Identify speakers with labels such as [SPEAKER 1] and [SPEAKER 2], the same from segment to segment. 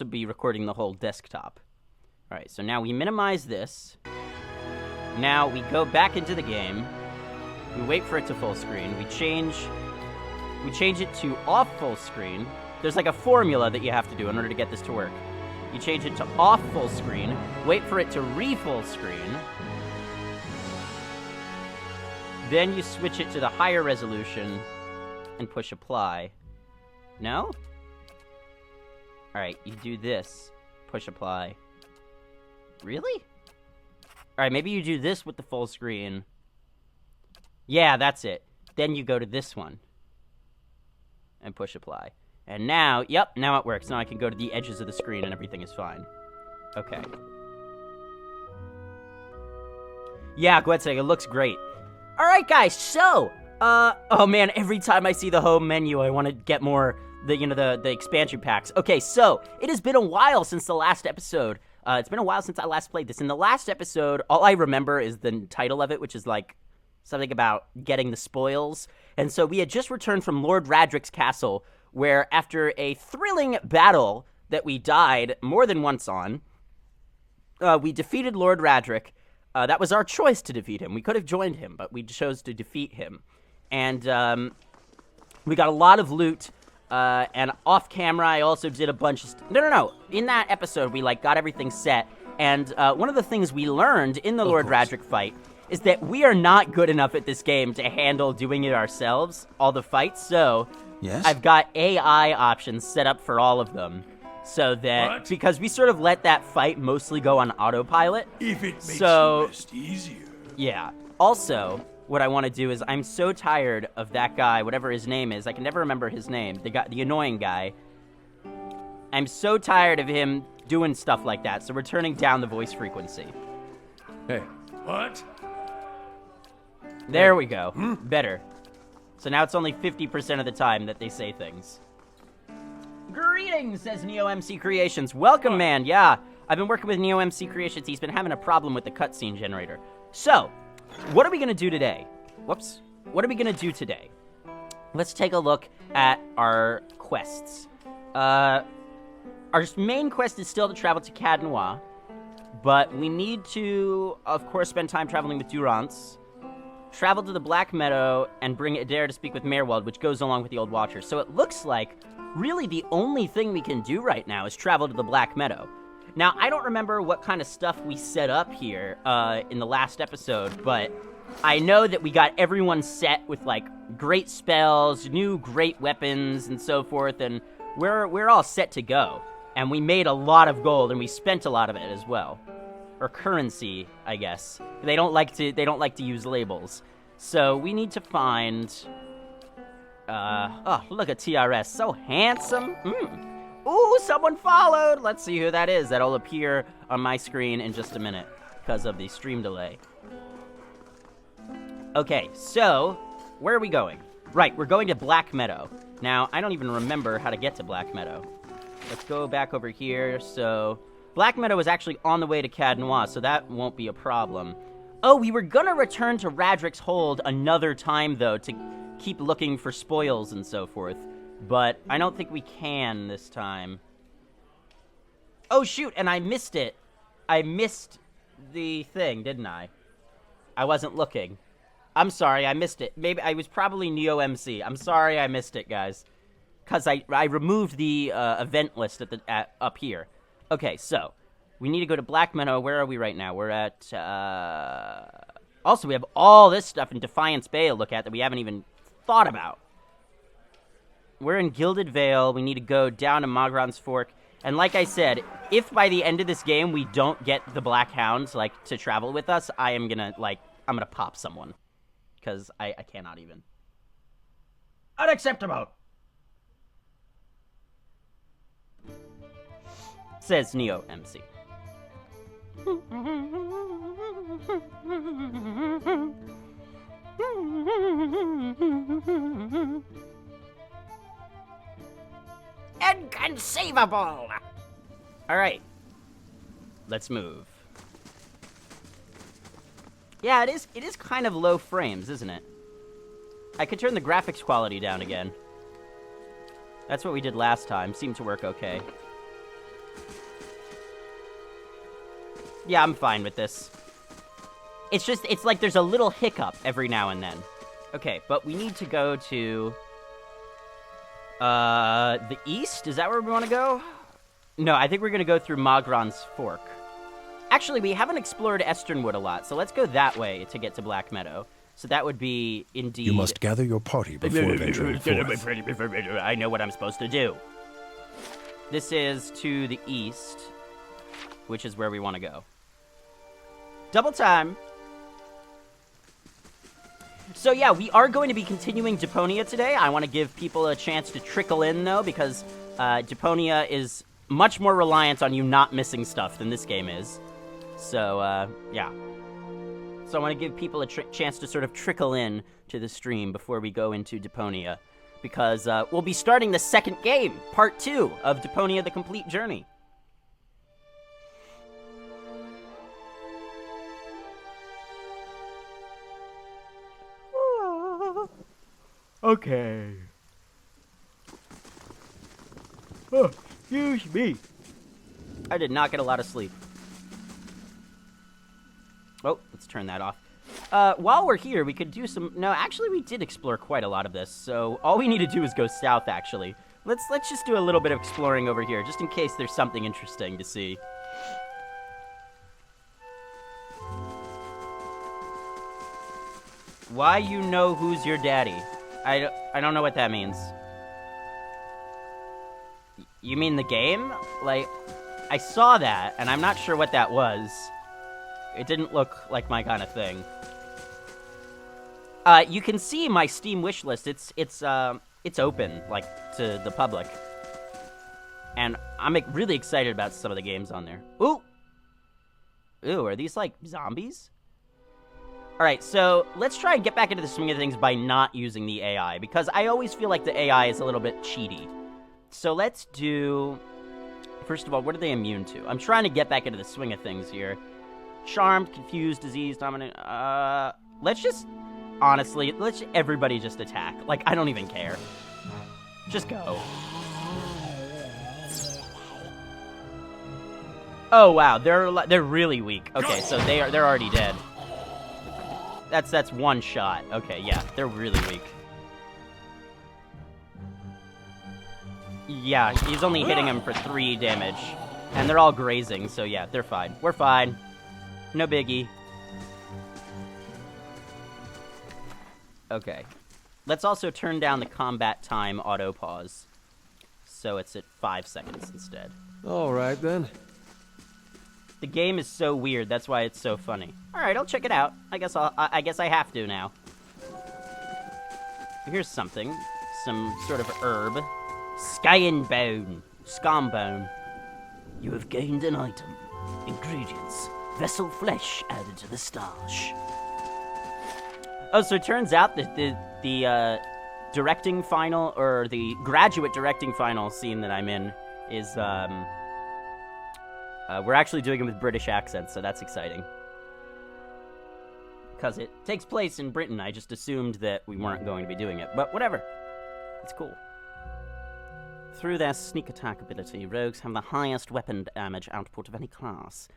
[SPEAKER 1] to be recording the whole desktop. All right, so now we minimize this. Now we go back into the game. We wait for it to full screen. We change it to off full screen. There's like a formula that you have to do in order to get this to work. You change it to off full screen, wait for it to re-full screen. Then you switch it to the higher resolution and push apply. No? Alright, you do this. Push apply. Really? Alright, maybe you do this with the full screen. Yeah, that's it. Then you go to this one. And push apply. And now, yep, now it works. Now I can go to the edges of the screen and everything is fine. Okay. Yeah, go ahead and say it looks great. Alright, guys, so, oh man, every time I see the home menu, I want to get more, the expansion packs. Okay, so, it has been a while since the last episode. It's been a while since I last played this. In the last episode, all I remember is the title of it, which is like something about getting the spoils. And so we had just returned from Lord Radrick's castle, where after a thrilling battle that we died more than once on, we defeated Lord Radrick. That was our choice to defeat him. We could have joined him, but we chose to defeat him. And we got a lot of loot. And off camera, I also did a bunch of... No. In that episode, we got everything set. And one of the things we learned in the Lord Radrick fight is that we are not good enough at this game to handle doing it ourselves, all the fights. So
[SPEAKER 2] Yes?
[SPEAKER 1] I've got AI options set up for all of them. So that, because we sort of let that fight mostly go on autopilot.
[SPEAKER 3] If it makes
[SPEAKER 1] So-
[SPEAKER 3] you rest easier.
[SPEAKER 1] Yeah. Also, what I want to do is I'm so tired of that guy, whatever his name is. I can never remember his name. The annoying guy. I'm so tired of him doing stuff like that. So we're turning down the voice frequency.
[SPEAKER 2] Hey.
[SPEAKER 3] What?
[SPEAKER 1] There we go. Better. So now it's only 50% of the time that they say things. Greetings, says NeoMC Creations. Welcome, man. Yeah, I've been working with NeoMC Creations. He's been having a problem with the cutscene generator. So, what are we going to do today? Whoops. What are we going to do today? Let's take a look at our quests. Our main quest is still to travel to Cadnois, but we need to, of course, spend time traveling with Durance, travel to the Black Meadow, and bring Adair to speak with Merwald, which goes along with the Old Watcher. So it looks like really the only thing we can do right now is travel to the Black Meadow. Now, I don't remember what kind of stuff we set up here in the last episode, but I know that we got everyone set with, great spells, new great weapons, and so forth, and we're all set to go. And we made a lot of gold, and we spent a lot of it as well. Or currency, I guess. They don't like to use labels. So we need to find... oh, look at TRS. So handsome. Ooh, someone followed. Let's see who that is. That'll appear on my screen in just a minute because of the stream delay. Okay, so where are we going? Right, we're going to Black Meadow. Now, I don't even remember how to get to Black Meadow. Let's go back over here. So, Black Meadow is actually on the way to Cadnois, so that won't be a problem. Oh, we were gonna return to Radrick's Hold another time, though, to keep looking for spoils and so forth. But I don't think we can this time. Oh, shoot, and I missed it. I missed the thing, didn't I? I wasn't looking. I'm sorry, I missed it. Maybe I was probably NeoMC. I'm sorry I missed it, guys. Because I removed the event list up here. Okay, so we need to go to Black Meadow. Where are we right now? We're at... Also, we have all this stuff in Defiance Bay to look at that we haven't even thought about. We're in Gilded Vale. We need to go down to Magran's Fork. And like I said, if by the end of this game we don't get the Black Hounds, to travel with us, I am gonna, I'm gonna pop someone. Because I cannot even. Unacceptable! Says Neo MC. Inconceivable! Alright. Let's move. Yeah, it is kind of low frames, isn't it? I could turn the graphics quality down again. That's what we did last time. Seemed to work okay. Yeah, I'm fine with this. It's just, it's like there's a little hiccup every now and then. Okay, but we need to go to... the east? Is that where we want to go? No, I think we're going to go through Magran's Fork. Actually, we haven't explored Esternwood a lot, so let's go that way to get to Black Meadow. So that would be, indeed...
[SPEAKER 2] You must gather your party before venturing forth.
[SPEAKER 1] I know what I'm supposed to do. This is to the east, which is where we want to go. Double time. So yeah, we are going to be continuing Deponia today. I want to give people a chance to trickle in, though, because Deponia is much more reliant on you not missing stuff than this game is. So, yeah. So I want to give people a chance to sort of trickle in to the stream before we go into Deponia. Because we'll be starting the second game, part 2 of Deponia: The Complete Journey. Okay. Oh, excuse me. I did not get a lot of sleep. Oh, let's turn that off. While we're here, we could do some... No, actually, we did explore quite a lot of this, so all we need to do is go south, actually. Let's just do a little bit of exploring over here, just in case there's something interesting to see. Why you know who's your daddy? I don't know what that means. You mean the game? Like, I saw that, and I'm not sure what that was. It didn't look like my kind of thing. You can see my Steam wishlist. It's open, like, to the public. And I'm really excited about some of the games on there. Ooh! Ooh, are these, like, zombies? Alright, so let's try and get back into the swing of things by not using the AI, because I always feel like the AI is a little bit cheaty. So let's do... First of all, what are they immune to? I'm trying to get back into the swing of things here. Charmed, confused, diseased, dominant... let's just... Honestly, let's everybody just attack. Like, I don't even care. Just go. Oh, wow, they're really weak. Okay, so they're already dead. That's one shot. Okay, yeah, they're really weak. Yeah, he's only hitting them for 3 damage. And they're all grazing, so yeah, they're fine. We're fine. No biggie. Okay. Let's also turn down the combat time auto pause. So it's at 5 seconds instead.
[SPEAKER 3] Alright then.
[SPEAKER 1] The game is so weird, that's why it's so funny. Alright, I'll check it out. I guess I have to now. Here's something. Some sort of herb. Skyenbone. Scombone. You have gained an item. Ingredients. Vessel flesh added to the stash. Oh, so it turns out that the directing final, or the graduate directing final scene that I'm in is, we're actually doing it with British accents, so that's exciting. Because it takes place in Britain, I just assumed that we weren't going to be doing it. But whatever. It's cool. Through their sneak attack ability, rogues have the highest weapon damage output of any class.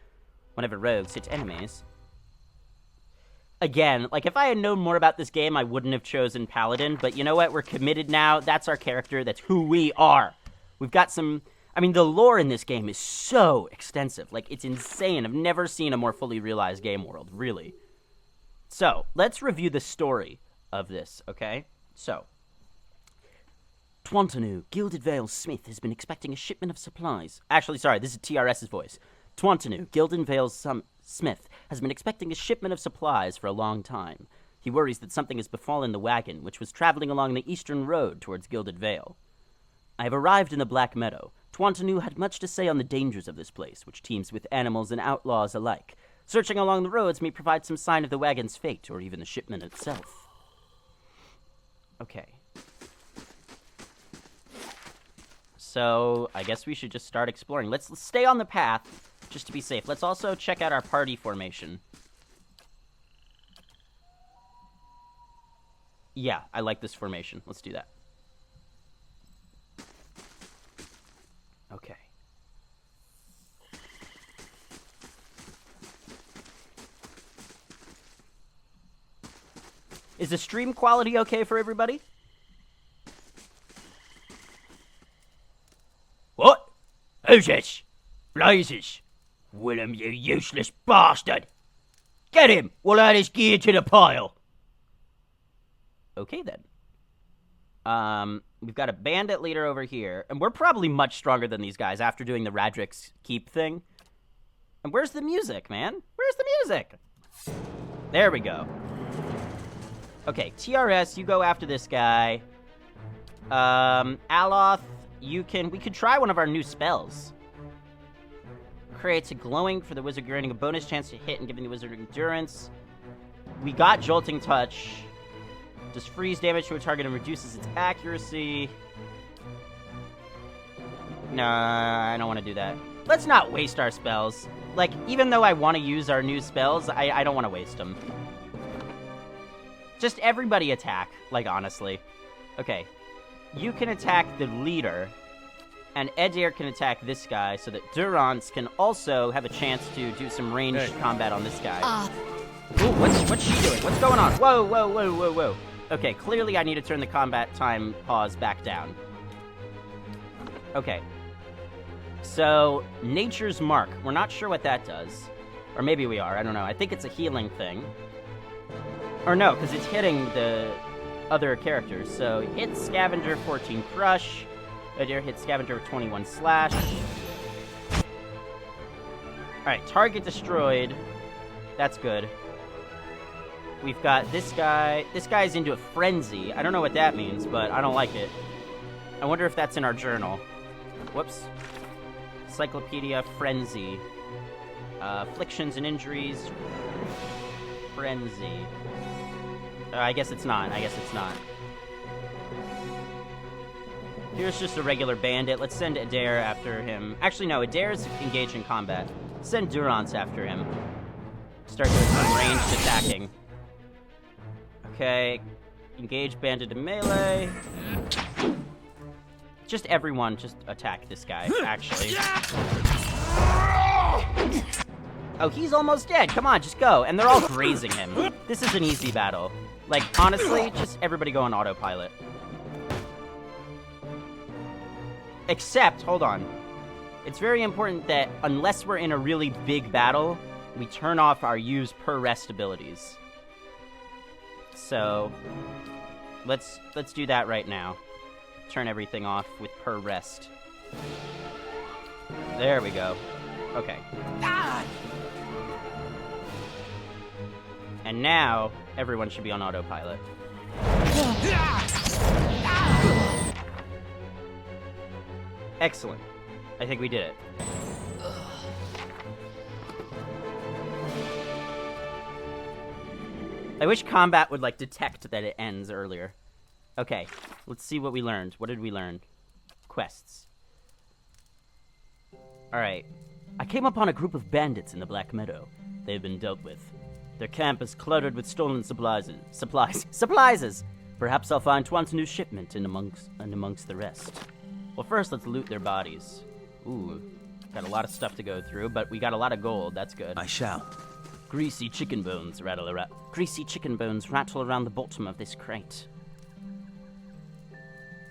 [SPEAKER 1] Whenever rogues hit enemies... Again, like, if I had known more about this game, I wouldn't have chosen Paladin, but you know what? We're committed now. That's our character. That's who we are. We've got some... I mean, the lore in this game is so extensive. Like, it's insane. I've never seen a more fully realized game world, really. So, let's review the story of this, okay? So, Twantanu, Gilded Vale Smith, has been expecting a shipment of supplies. Actually, sorry, this is TRS's voice. Twantanu, Gilded Vale Smith, has been expecting a shipment of supplies for a long time. He worries that something has befallen the wagon, which was traveling along the eastern road towards Gilded Vale. I have arrived in the Black Meadow. Twantanu had much to say on the dangers of this place, which teems with animals and outlaws alike. Searching along the roads may provide some sign of the wagon's fate, or even the shipment itself. Okay. So, I guess we should just start exploring. Let's stay on the path, just to be safe. Let's also check out our party formation. Yeah, I like this formation. Let's do that. Okay. Is the stream quality okay for everybody? What? Who's this? Blazes. Willem, you useless bastard! Get him! We'll add his gear to the pile! Okay, then. We've got a bandit leader over here, and we're probably much stronger than these guys after doing the Radric's Keep thing. And where's the music, man? Where's the music? There we go. Okay, TRS, you go after this guy. Aloth, we could try one of our new spells. Creates a glowing for the wizard, granting a bonus chance to hit and giving the wizard endurance. We got Jolting Touch. Does freeze damage to a target and reduces its accuracy. Nah, I don't want to do that. Let's not waste our spells. Like, even though I want to use our new spells, I don't want to waste them. Just everybody attack, like, honestly. Okay. You can attack the leader, and Adair can attack this guy, so that Durance can also have a chance to do some ranged combat on this guy. Ooh, what's she doing? What's going on? Whoa, whoa, whoa, whoa, whoa. Okay, clearly I need to turn the combat time pause back down. Okay. So, Nature's Mark. We're not sure what that does. Or maybe we are, I don't know. I think it's a healing thing. Or no, because it's hitting the other characters. So, hit Scavenger, 14 Crush. Adair hit Scavenger with 21 Slash. Alright, target destroyed. That's good. We've got this guy. This guy's into a frenzy. I don't know what that means, but I don't like it. I wonder if that's in our journal. Whoops. Encyclopedia, frenzy. Afflictions and injuries. Frenzy. I guess it's not. Here's just a regular bandit. Let's send Adair after him. Actually, no. Adair's engaged in combat. Send Durance after him. Start doing some ranged attacking. Okay. Engage bandit in melee. Just everyone, just attack this guy, actually. Oh, he's almost dead. Come on, just go. And they're all grazing him. This is an easy battle. Like, honestly, just everybody go on autopilot. Except, hold on. It's very important that unless we're in a really big battle, we turn off our use per rest abilities. So, let's do that right now. Turn everything off with per rest. There we go. Okay. And now, everyone should be on autopilot. Excellent. I think we did it. I wish combat would, like, detect that it ends earlier. Okay, let's see what we learned. What did we learn? Quests. Alright. I came upon a group of bandits in the Black Meadow. They have been dealt with. Their camp is cluttered with stolen supplies. Perhaps I'll find Twan's new shipment in amongst the rest. Well, first, let's loot their bodies. Ooh, got a lot of stuff to go through, but we got a lot of gold. That's good.
[SPEAKER 2] I shall.
[SPEAKER 1] Greasy chicken bones rattle around the bottom of this crate.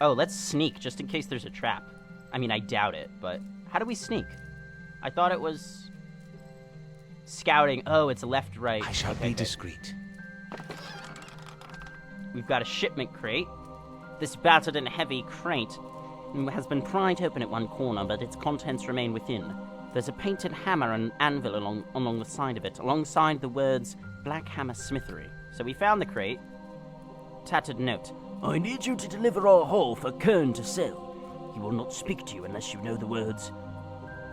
[SPEAKER 1] Oh, let's sneak, just in case there's a trap. I mean, I doubt it, but how do we sneak? I thought it was scouting. Oh, it's left, right.
[SPEAKER 2] I shall be discreet.
[SPEAKER 1] We've got a shipment crate. This battered and heavy crate has been pried open at one corner, but its contents remain within. There's a painted hammer and anvil along the side of it, alongside the words Black Hammer Smithery. So we found the crate. Tattered note. I need you to deliver our haul for Kern to sell. He will not speak to you unless you know the words.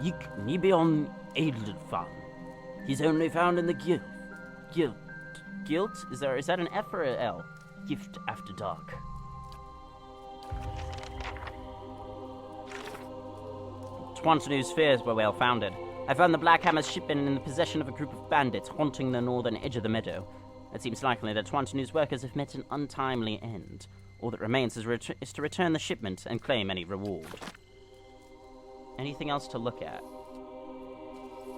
[SPEAKER 1] Yik Nibion Edelfan. He's only found in the Guilt? Is that an F or an L? Gift After Dark. Twantanu's fears were well founded. I found the Black Hammer's shipment in the possession of a group of bandits haunting the northern edge of the meadow. It seems likely that Twantanu's workers have met an untimely end. All that remains is to return the shipment and claim any reward. Anything else to look at?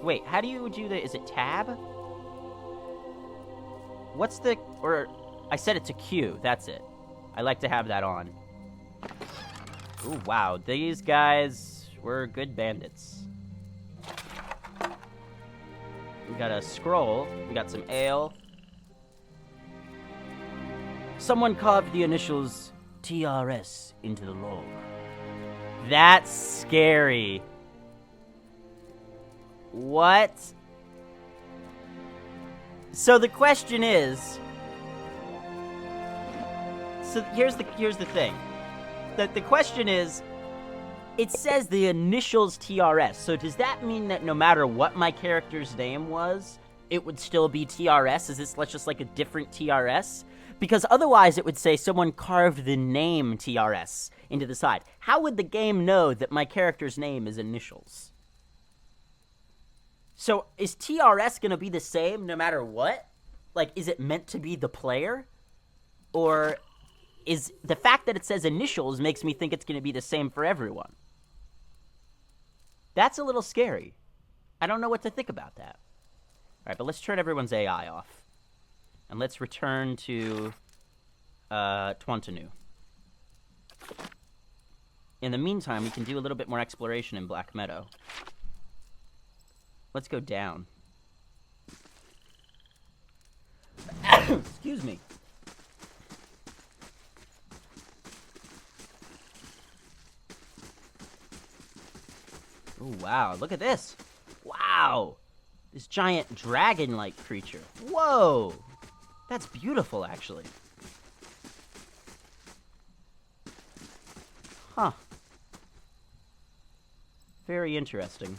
[SPEAKER 1] Wait, how do you do the... Is it tab? What's the... Or... I set it to Q. That's it. I like to have that on. Ooh, wow. These guys were good bandits. We got a scroll. We got some ale. Someone carved the initials TRS into the log. That's scary. What? So the question is... So here's the thing. The question is, it says the initials TRS. So does that mean that no matter what my character's name was, it would still be TRS? Is this just like a different TRS? Because otherwise it would say someone carved the name TRS into the side. How would the game know that my character's name is initials? So is TRS going to be the same no matter what? Like, is it meant to be the player? Or is the fact that it says initials makes me think it's going to be the same for everyone? That's a little scary. I don't know what to think about that. All right, but let's turn everyone's AI off. And let's return to Twantanu. In the meantime, we can do a little bit more exploration in Black Meadow. Let's go down. Excuse me. Oh, wow. Look at this. Wow. This giant dragon-like creature. Whoa. That's beautiful, actually. Huh. Very interesting.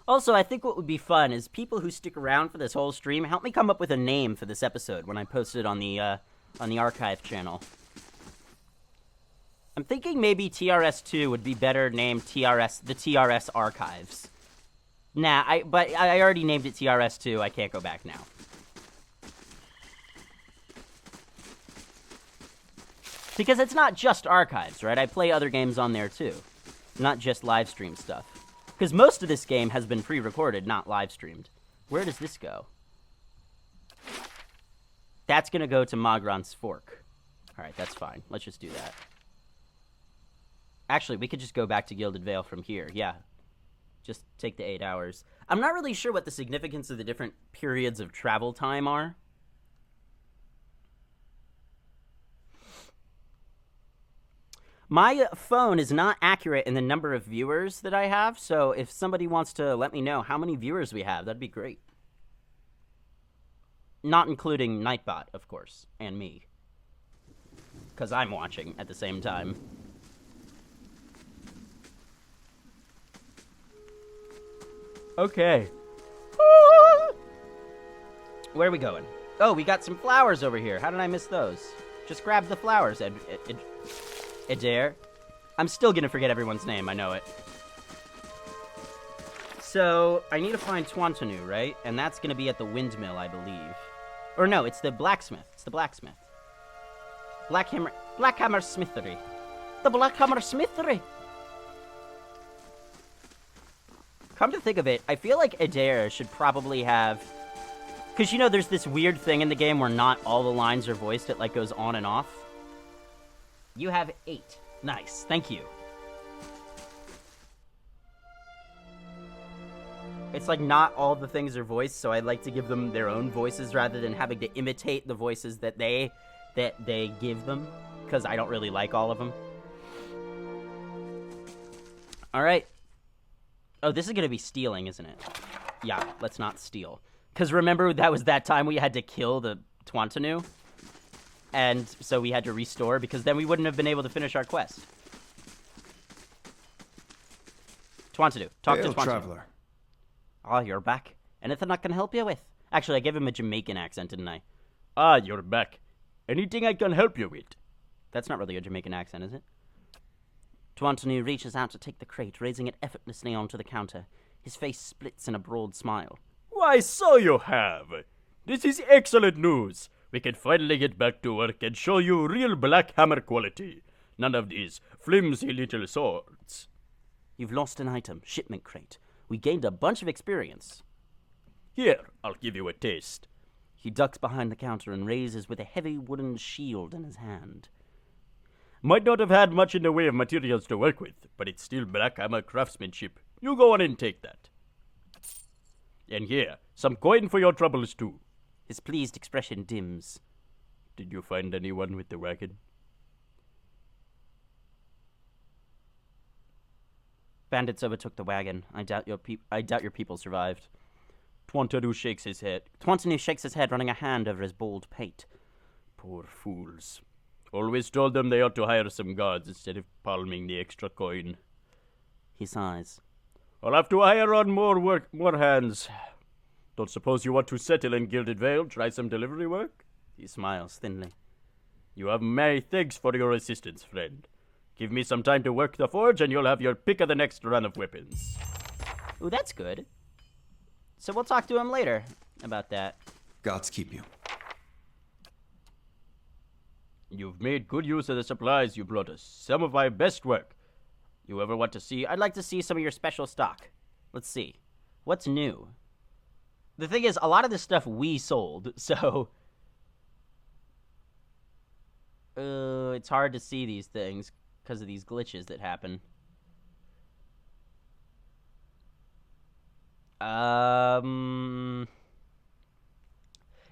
[SPEAKER 1] Also, I think what would be fun is people who stick around for this whole stream, help me come up with a name for this episode when I post it on the archive channel. I'm thinking maybe TRS2 would be better named TRS, the TRS Archives. Nah, but I already named it TRS2. I can't go back now. Because it's not just archives, right? I play other games on there too. Not just live stream stuff. Because most of this game has been pre-recorded, not live streamed. Where does this go? That's going to go to Magran's Fork. Alright, that's fine. Let's just do that. Actually, we could just go back to Gilded Vale from here. Yeah. Just take the 8 hours. I'm not really sure what the significance of the different periods of travel time are. My phone is not accurate in the number of viewers that I have, so if somebody wants to let me know how many viewers we have, that'd be great. Not including Nightbot, of course, and me. Because I'm watching at the same time. Okay. Where are we going? Oh, we got some flowers over here. How did I miss those? Just grab the flowers, Adair. I'm still gonna forget everyone's name, I know it. So, I need to find Twantanu, right? And that's gonna be at the windmill, I believe. Or no, it's the blacksmith. It's the blacksmith. Blackhammer Smithery. The Blackhammer Smithery! Come to think of it, I feel like Adair should probably have... Because, you know, there's this weird thing in the game where not all the lines are voiced. It, like, goes on and off. You have 8. Nice. Thank you. It's like not all the things are voiced, so I'd like to give them their own voices rather than having to imitate the voices that they give them, because I don't really like all of them. All right. Oh, this is going to be stealing, isn't it? Yeah, let's not steal. Because remember, that was that time we had to kill the Twantanu? And so we had to restore, because then we wouldn't have been able to finish our quest. Twantanu. Talk to Twantanu.
[SPEAKER 2] Traveler.
[SPEAKER 1] Ah, you're back. Anything I can help you with? Actually, I gave him a Jamaican accent, didn't I? Ah, you're back. Anything I can help you with? That's not really a Jamaican accent, is it? Twantanu reaches out to take the crate, raising it effortlessly onto the counter. His face splits in a broad smile.
[SPEAKER 3] Why, so you have. This is excellent news. We can finally get back to work and show you real Black Hammer quality. None of these flimsy little swords.
[SPEAKER 1] You've lost an item, shipment crate. We gained a bunch of experience.
[SPEAKER 3] Here, I'll give you a taste.
[SPEAKER 1] He ducks behind the counter and raises with a heavy wooden shield in his hand.
[SPEAKER 3] Might not have had much in the way of materials to work with, but it's still black hammer craftsmanship. You go on and take that. And here, some coin for your troubles too.
[SPEAKER 1] His pleased expression dims.
[SPEAKER 3] Did you find anyone with the wagon?
[SPEAKER 1] Bandits overtook the wagon. I doubt your people survived.
[SPEAKER 3] Twantanu shakes his head.
[SPEAKER 1] Twantanu shakes his head, running a hand over his bald pate.
[SPEAKER 3] Poor fools. Always told them they ought to hire some guards instead of palming the extra coin.
[SPEAKER 1] He sighs.
[SPEAKER 3] I'll have to hire on more hands. Don't suppose you want to settle in Gilded Vale, try some delivery work?
[SPEAKER 1] He smiles thinly.
[SPEAKER 3] You have my thanks for your assistance, friend. Give me some time to work the forge, and you'll have your pick of the next run of weapons.
[SPEAKER 1] Ooh, that's good. So we'll talk to him later about that.
[SPEAKER 2] Gods keep you.
[SPEAKER 3] You've made good use of the supplies you brought us. Some of my best work.
[SPEAKER 1] You ever want to see? I'd like to see some of your special stock. Let's see. What's new? The thing is, a lot of this stuff we sold, so... it's hard to see these things because of these glitches that happen.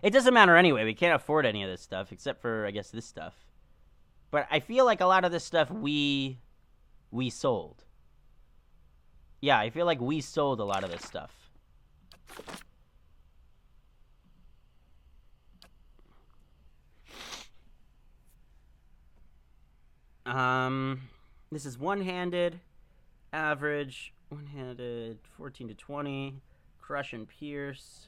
[SPEAKER 1] It doesn't matter anyway. We can't afford any of this stuff, except for, I guess, this stuff. But I feel like a lot of this stuff we sold. Yeah, I feel like we sold a lot of this stuff. This is one-handed, average, one-handed, 14 to 20, crush and pierce.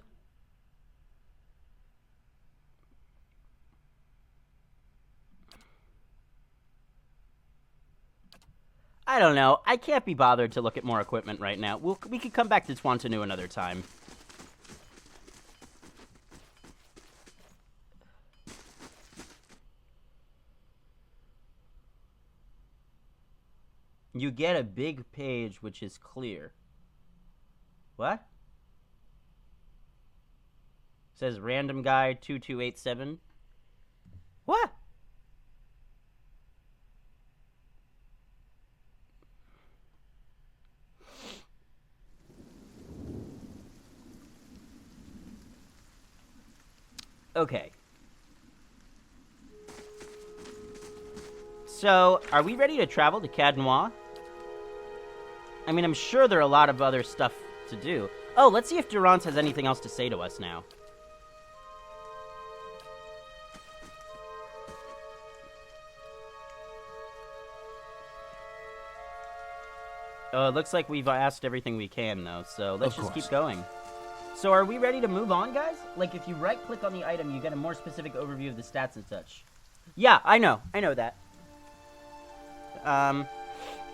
[SPEAKER 1] I don't know. I can't be bothered to look at more equipment right now. We could come back to Twantanu another time. You get a big page which is clear. What? It says random guy 2287. What? Okay. So, are we ready to travel to Cadnois? I mean, I'm sure there are a lot of other stuff to do. Oh, let's see if Durance has anything else to say to us now. It looks like we've asked everything we can, though, so let's just keep going. So are we ready to move on, guys? Like, if you right-click on the item, you get a more specific overview of the stats and such. Yeah, I know that.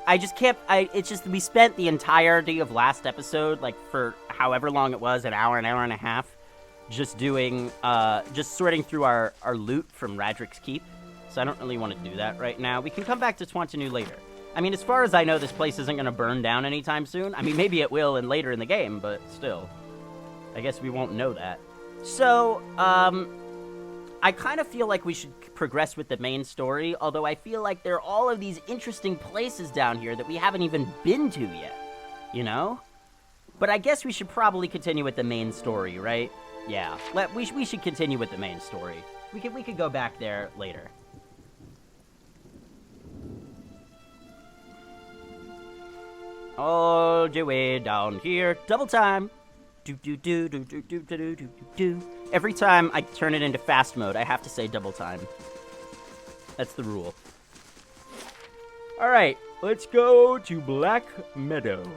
[SPEAKER 1] I just can't, it's just, we spent the entirety of last episode, like, for however long it was, an hour and a half, just doing, just sorting through our loot from Radrick's Keep. So I don't really want to do that right now. We can come back to Twantanu later. I mean, as far as I know, this place isn't going to burn down anytime soon. I mean, maybe it will later in the game, but still. I guess we won't know that. So, I kind of feel like we should progress with the main story, although I feel like there are all of these interesting places down here that we haven't even been to yet, you know? But I guess we should probably continue with the main story, right? Yeah, we should continue with the main story. We could go back there later. All the way down here, double time. Do. Every time I turn it into fast mode, I have to say double time. That's the rule.
[SPEAKER 3] Alright, let's go to Black Meadow.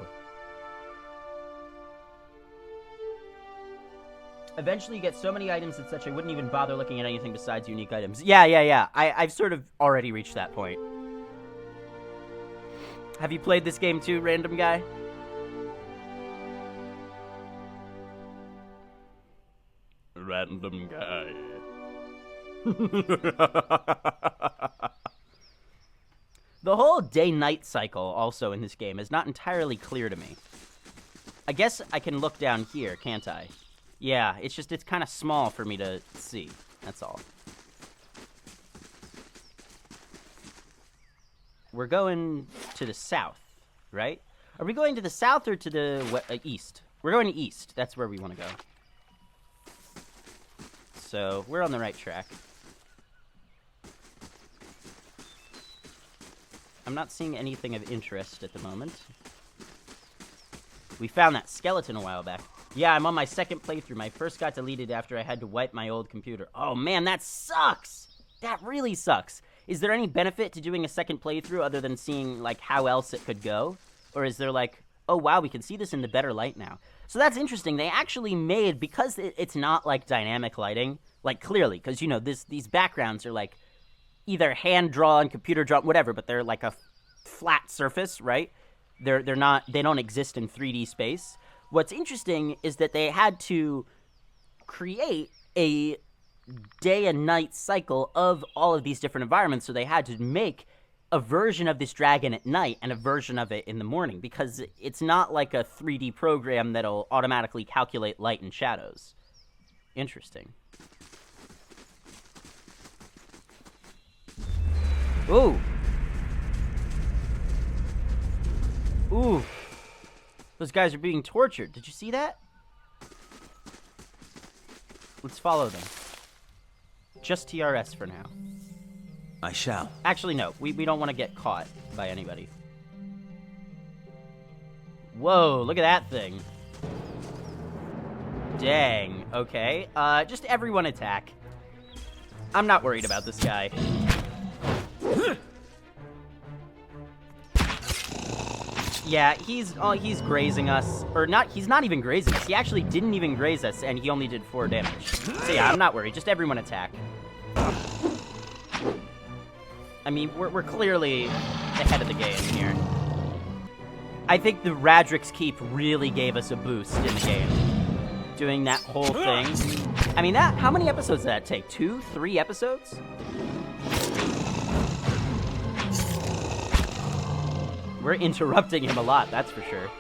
[SPEAKER 1] Eventually you get so many items and such, I wouldn't even bother looking at anything besides unique items. Yeah. I've sort of already reached that point. Have you played this game too, random guy?
[SPEAKER 3] Random guy.
[SPEAKER 1] The whole day-night cycle also in this game is not entirely clear to me. I guess I can look down here, can't I? Yeah, it's kind of small for me to see. That's all. We're going to the south, right? Are we going to the south or to the east? We're going to east. That's where we want to go. So, we're on the right track. I'm not seeing anything of interest at the moment. We found that skeleton a while back. Yeah, I'm on my second playthrough. My first got deleted after I had to wipe my old computer. Oh man, that sucks! That really sucks. Is there any benefit to doing a second playthrough other than seeing, like, how else it could go? Or is there, like, oh wow, we can see this in the better light now. So that's interesting. They actually made, because it's not, like, dynamic lighting, like, clearly, because, you know, these backgrounds are, like, either hand-drawn, computer-drawn, whatever, but they're, like, a flat surface, right? They don't exist in 3D space. What's interesting is that they had to create a day and night cycle of all of these different environments, so they had to make a version of this dragon at night and a version of it in the morning, because it's not like a 3D program that'll automatically calculate light and shadows. Interesting. Ooh. Ooh. Those guys are being tortured. Did you see that? Let's follow them. Just TRS for now.
[SPEAKER 2] I shall.
[SPEAKER 1] Actually, no. We don't want to get caught by anybody. Whoa, look at that thing. Dang. Okay. Just everyone attack. I'm not worried about this guy. Yeah, he's grazing us. Or not, he's not even grazing us. He actually didn't even graze us, and he only did 4 damage. So yeah, I'm not worried. Just everyone attack. I mean, we're clearly ahead of the game here. I think the Radric's Keep really gave us a boost in the game. Doing that whole thing. I mean, how many episodes did that take? 2, 3 episodes? We're interrupting him a lot, that's for sure.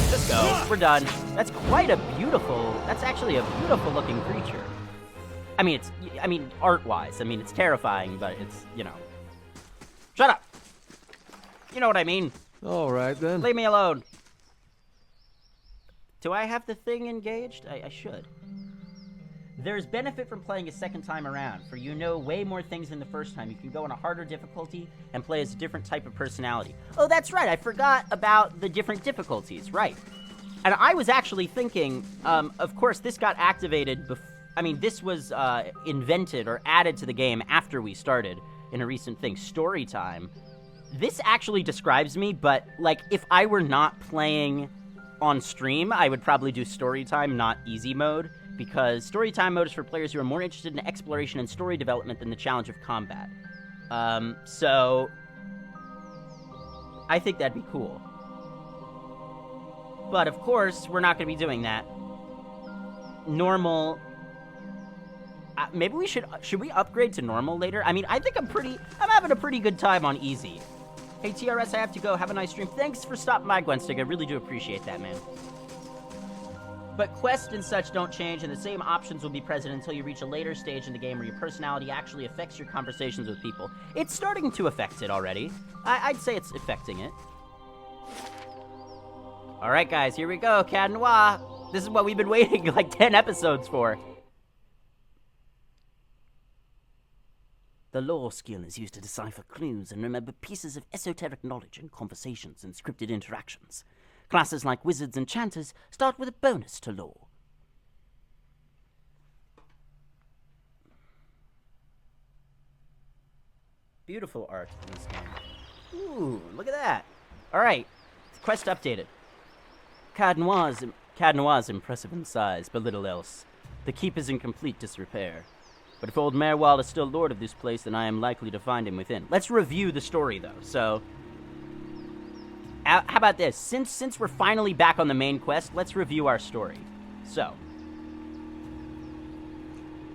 [SPEAKER 1] Just go. We're done. That's actually a beautiful looking creature. I mean, art-wise, it's terrifying, but it's, you know. Shut up! You know what I mean.
[SPEAKER 2] All right, then.
[SPEAKER 1] Leave me alone. Do I have the thing engaged? I should. There's benefit from playing a second time around, for you know way more things than the first time. You can go on a harder difficulty and play as a different type of personality. Oh, that's right, I forgot about the different difficulties, right. And I was actually thinking, of course, this got activated this was invented or added to the game after we started in a recent thing, story time. This actually describes me, but, like, if I were not playing on stream, I would probably do story time, not easy mode. Because story time mode is for players who are more interested in exploration and story development than the challenge of combat. So I think that'd be cool. But of course, we're not going to be doing that. Normal. Maybe we should we upgrade to normal later? I mean, I think I'm having a pretty good time on easy. Hey TRS, I have to go. Have a nice stream. Thanks for stopping by, Gwenstick. I really do appreciate that, man. But quests and such don't change, and the same options will be present until you reach a later stage in the game where your personality actually affects your conversations with people. It's starting to affect it already. I'd say it's affecting it. Alright guys, here we go, Cat Noir. This is what we've been waiting like 10 episodes for. The lore skill is used to decipher clues and remember pieces of esoteric knowledge in conversations and scripted interactions. Classes like wizards and enchanters start with a bonus to lore. Beautiful art in this game. Ooh, look at that. Alright, quest updated. Cad Noir's impressive in size, but little else. The keep is in complete disrepair. But if old Merwald is still lord of this place, then I am likely to find him within. Let's review the story, though. So, how about this? Since we're finally back on the main quest, let's review our story. So,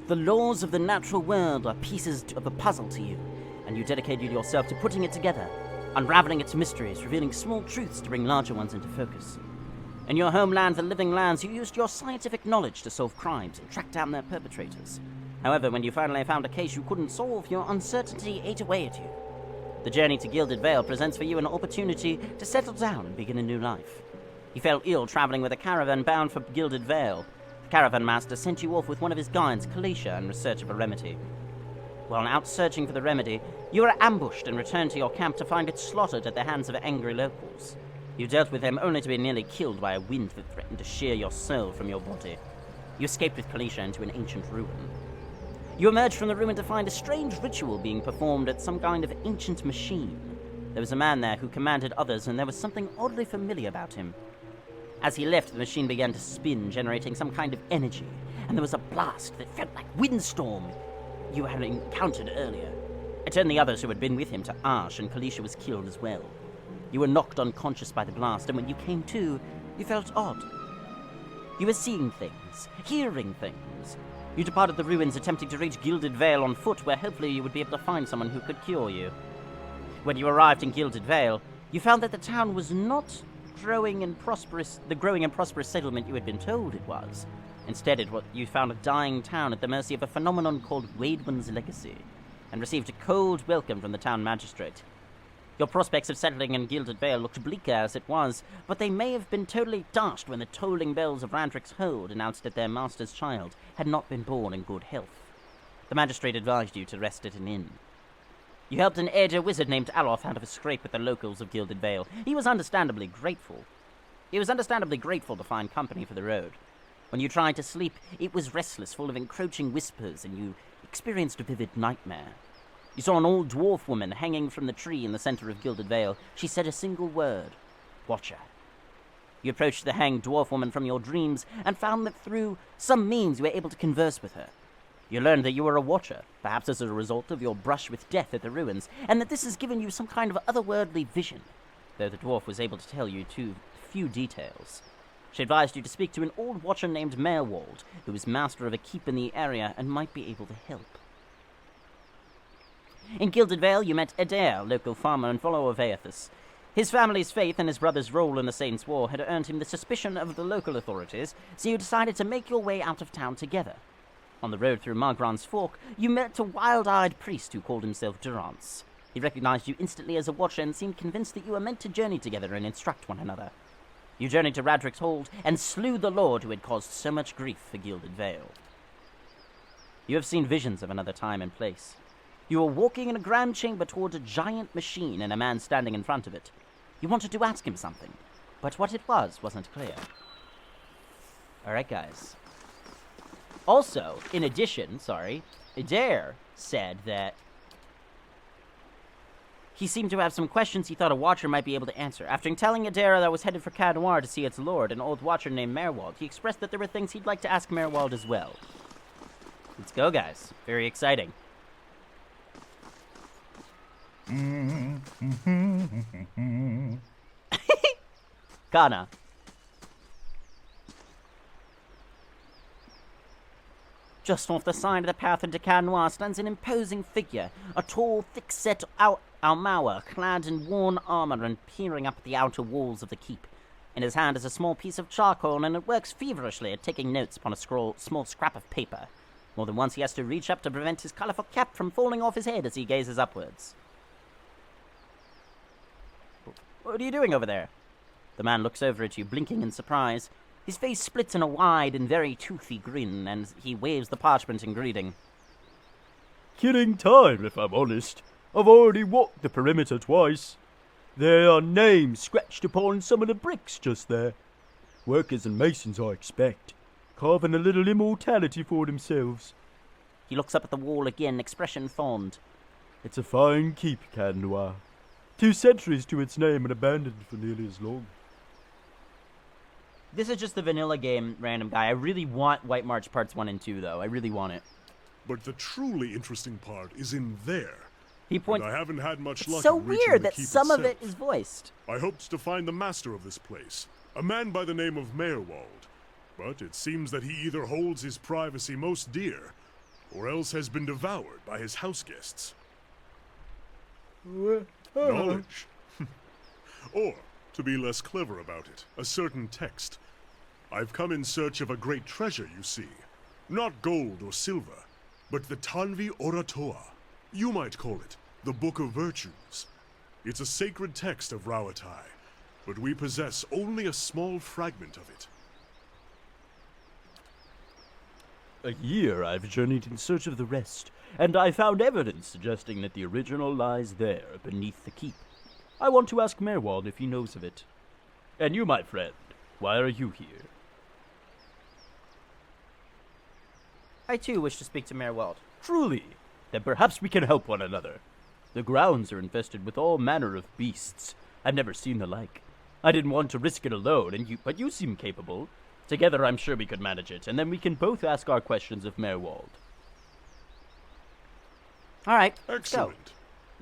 [SPEAKER 1] the laws of the natural world are pieces of a puzzle to you, and you dedicated yourself to putting it together, unraveling its mysteries, revealing small truths to bring larger ones into focus. In your homeland, the Living Lands, you used your scientific knowledge to solve crimes and track down their perpetrators. However, when you finally found a case you couldn't solve, your uncertainty ate away at you. The journey to Gilded Vale presents for you an opportunity to settle down and begin a new life. You fell ill traveling with a caravan bound for Gilded Vale. The caravan master sent you off with one of his guides, Kalisha, in search of a remedy. While out searching for the remedy, you were ambushed and returned to your camp to find it slaughtered at the hands of angry locals. You dealt with them only to be nearly killed by a wind that threatened to shear your soul from your body. You escaped with Kalisha into an ancient ruin. You emerged from the ruin to find a strange ritual being performed at some kind of ancient machine. There was a man there who commanded others, and there was something oddly familiar about him. As he left, the machine began to spin, generating some kind of energy, and there was a blast that felt like windstorm you had encountered earlier. It turned the others who had been with him to ash, and Kalisha was killed as well. You were knocked unconscious by the blast, and when you came to, you felt odd. You were seeing things, hearing things. You departed the ruins, attempting to reach Gilded Vale on foot, where hopefully you would be able to find someone who could cure you. When you arrived in Gilded Vale, you found that the town was not the growing and prosperous settlement you had been told it was. Instead, you found a dying town at the mercy of a phenomenon called Wademan's Legacy, and received a cold welcome from the town magistrate. Your prospects of settling in Gilded Vale looked bleaker as it was, but they may have been totally dashed when the tolling bells of Randrick's Hold announced that their master's child had not been born in good health. The magistrate advised you to rest at an inn. You helped an Eder wizard named Aloth out of a scrape with the locals of Gilded Vale. He was understandably grateful to find company for the road. When you tried to sleep, it was restless, full of encroaching whispers, and you experienced a vivid nightmare. You saw an old dwarf woman hanging from the tree in the center of Gilded Vale. She said a single word: Watcher. You approached the hanged dwarf woman from your dreams and found that through some means you were able to converse with her. You learned that you were a watcher, perhaps as a result of your brush with death at the ruins, and that this has given you some kind of otherworldly vision, though the dwarf was able to tell you too few details. She advised you to speak to an old watcher named Merwald, who was master of a keep in the area and might be able to help. In Gilded Vale, you met Eder, local farmer and follower of Aethys. His family's faith and his brother's role in the Saints' War had earned him the suspicion of the local authorities, so you decided to make your way out of town together. On the road through Margron's Fork, you met a wild-eyed priest who called himself Durance. He recognized you instantly as a watcher and seemed convinced that you were meant to journey together and instruct one another. You journeyed to Radrick's Hold and slew the lord who had caused so much grief for Gilded Vale. You have seen visions of another time and place. You were walking in a grand chamber toward a giant machine and a man standing in front of it. You wanted to ask him something, but what it wasn't clear. Alright, guys. Also, in addition, Eder said that he seemed to have some questions he thought a watcher might be able to answer. After telling Eder that I was headed for Cad Noir to see its lord, an old watcher named Merwald, he expressed that there were things he'd like to ask Merwald as well. Let's go, guys. Very exciting. Kana. Just off the side of the path into Cad Noir stands an imposing figure, a tall, thick-set Almawa, clad in worn armor and peering up at the outer walls of the keep. In his hand is a small piece of charcoal, and it works feverishly at taking notes upon a small scrap of paper. More than once he has to reach up to prevent his colorful cap from falling off his head as he gazes upwards. What are you doing over there? The man looks over at you, blinking in surprise. His face splits in a wide and very toothy grin, and he waves the parchment in greeting.
[SPEAKER 3] Killing time, if I'm honest. I've already walked the perimeter twice. There are names scratched upon some of the bricks just there. Workers and masons, I expect, carving a little immortality for themselves.
[SPEAKER 1] He looks up at the wall again, expression fond.
[SPEAKER 3] It's a fine keep, Cad Noir. 2 centuries to its name and abandoned for nearly as long.
[SPEAKER 1] This is just the vanilla game, random guy. I really want White March Parts 1 and 2, though. I really want it.
[SPEAKER 4] But the truly interesting part is in there.
[SPEAKER 1] He points.
[SPEAKER 4] And I haven't had much luck.
[SPEAKER 1] It's so
[SPEAKER 4] in reaching
[SPEAKER 1] weird
[SPEAKER 4] the
[SPEAKER 1] that
[SPEAKER 4] keep
[SPEAKER 1] some of
[SPEAKER 4] itself.
[SPEAKER 1] it is voiced.
[SPEAKER 4] I hoped to find the master of this place, a man by the name of Merwald. But it seems that he either holds his privacy most dear, or else has been devoured by his house guests. Knowledge. Or, To be less clever about it, a certain text. I've come in search of a great treasure, you see. Not gold or silver, but the Tanvi Oratoa. You might call it the Book of Virtues. It's a sacred text of Rauatai, but we possess only a small fragment of it.
[SPEAKER 3] A year I've journeyed in search of the rest, and I found evidence suggesting that the original lies there, beneath the keep. I want to ask Merwald if he knows of it. And you, my friend, why are you here?
[SPEAKER 1] I too wish to speak to Merwald.
[SPEAKER 3] Truly, then perhaps we can help one another. The grounds are infested with all manner of beasts. I've never seen the like. I didn't want to risk it alone, but you seem capable. Together I'm sure we could manage it, and then we can both ask our questions of Merwald.
[SPEAKER 1] All right, let's go.
[SPEAKER 4] Excellent.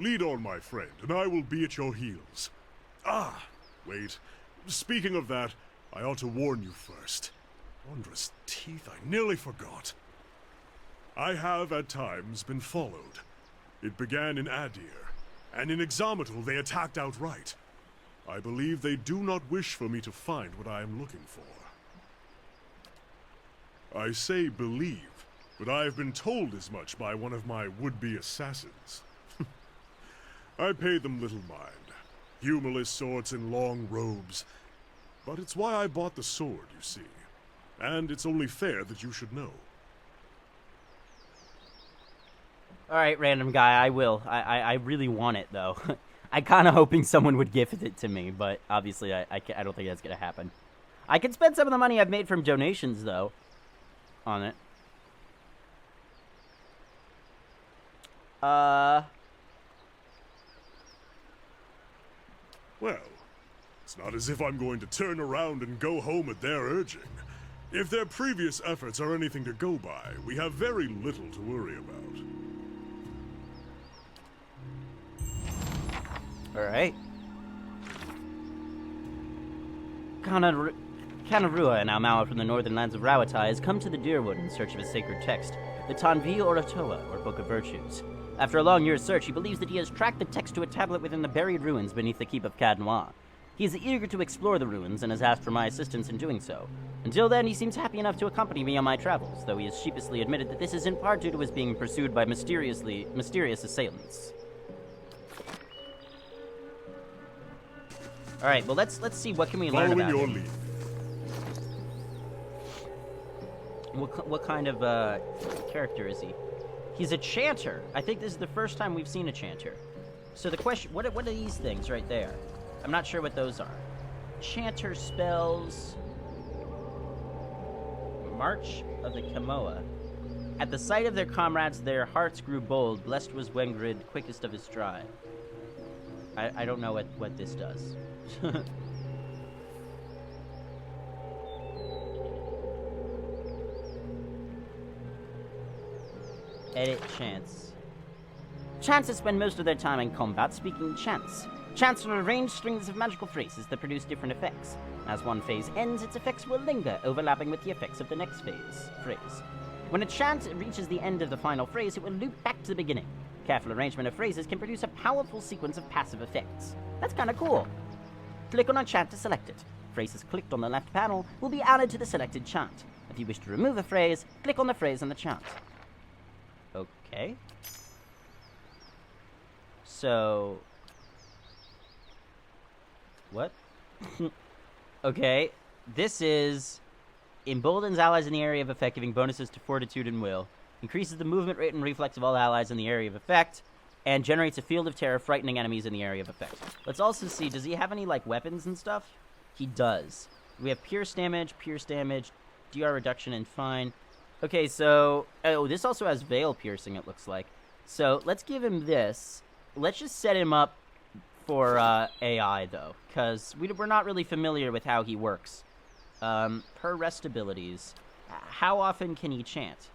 [SPEAKER 4] Lead on, my friend, and I will be at your heels. Ah, wait. Speaking of that, I ought to warn you first. Wondrous teeth, I nearly forgot. I have, at times, been followed. It began in Adir, and in Exomitl they attacked outright. I believe they do not wish for me to find what I am looking for. I say believe, but I have been told as much by one of my would-be assassins. I pay them little mind. Humorless sorts in long robes. But it's why I bought the sword, you see. And it's only fair that you should know.
[SPEAKER 1] All right, random guy, I will. I really want it, though. I'm kind of hoping someone would gift it to me, but obviously I don't think that's going to happen. I could spend some of the money I've made from donations, though, on it.
[SPEAKER 4] Well, it's not as if I'm going to turn around and go home at their urging. If their previous efforts are anything to go by, we have very little to worry about.
[SPEAKER 1] Alright. Kanarua, an Aumau from the northern lands of Rauatai, has come to the Deerwood in search of a sacred text, the Tanvi Oratoa, or Book of Virtues. After a long year's search, he believes that he has tracked the text to a tablet within the buried ruins beneath the keep of Cadnois. He is eager to explore the ruins and has asked for my assistance in doing so. Until then, he seems happy enough to accompany me on my travels, though he has sheepishly admitted that this is in part due to his being pursued by mysterious assailants. All right, well, let's see what can we learn about
[SPEAKER 4] Following your
[SPEAKER 1] him.
[SPEAKER 4] lead.
[SPEAKER 1] What kind of character is he? He's a chanter. I think this is the first time we've seen a chanter. So the question, what are these things right there? I'm not sure what those are. Chanter spells March of the Kamoa. At the sight of their comrades, their hearts grew bold. Blessed was Wengrid, quickest of his stride. I don't know what this does. Edit chants. Chances spend most of their time in combat speaking chants. Chants are arranged strings of magical phrases that produce different effects. As one phase ends, its effects will linger, overlapping with the effects of the next phrase. When a chant reaches the end of the final phrase, it will loop back to the beginning. Careful arrangement of phrases can produce a powerful sequence of passive effects. That's kind of cool. Click on a chant to select it. Phrases clicked on the left panel will be added to the selected chant. If you wish to remove a phrase, click on the phrase in the chant. Okay. So... what? Okay. This is... emboldens allies in the area of effect, giving bonuses to fortitude and will. Increases the movement rate and reflex of all allies in the area of effect. And generates a field of terror, frightening enemies in the area of effect. Let's also see, does he have any, like, weapons and stuff? He does. We have pierce damage, DR reduction, and fine. Okay, so... oh, this also has veil piercing, it looks like. So, let's give him this. Let's just set him up for AI, though. Because we're not really familiar with how he works. Per rest abilities. How often can he chant?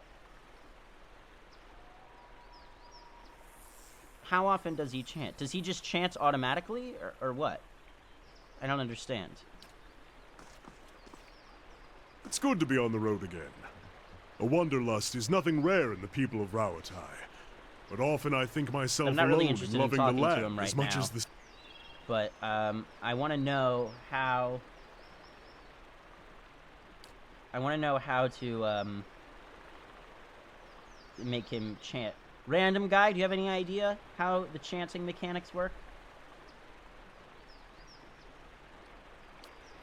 [SPEAKER 1] How often does he chant? Does he just chant automatically, or what? I don't understand.
[SPEAKER 4] It's good to be on the road again. A wanderlust is nothing rare in the people of Rauatai. But often I think myself
[SPEAKER 1] I'm not really
[SPEAKER 4] alone
[SPEAKER 1] interested
[SPEAKER 4] in
[SPEAKER 1] in
[SPEAKER 4] loving
[SPEAKER 1] talking
[SPEAKER 4] the
[SPEAKER 1] to
[SPEAKER 4] land
[SPEAKER 1] him right
[SPEAKER 4] as much
[SPEAKER 1] now.
[SPEAKER 4] as the...
[SPEAKER 1] But, I want to know how... I want to know how to, make him chant. Random guy, do you have any idea how the chanting mechanics work?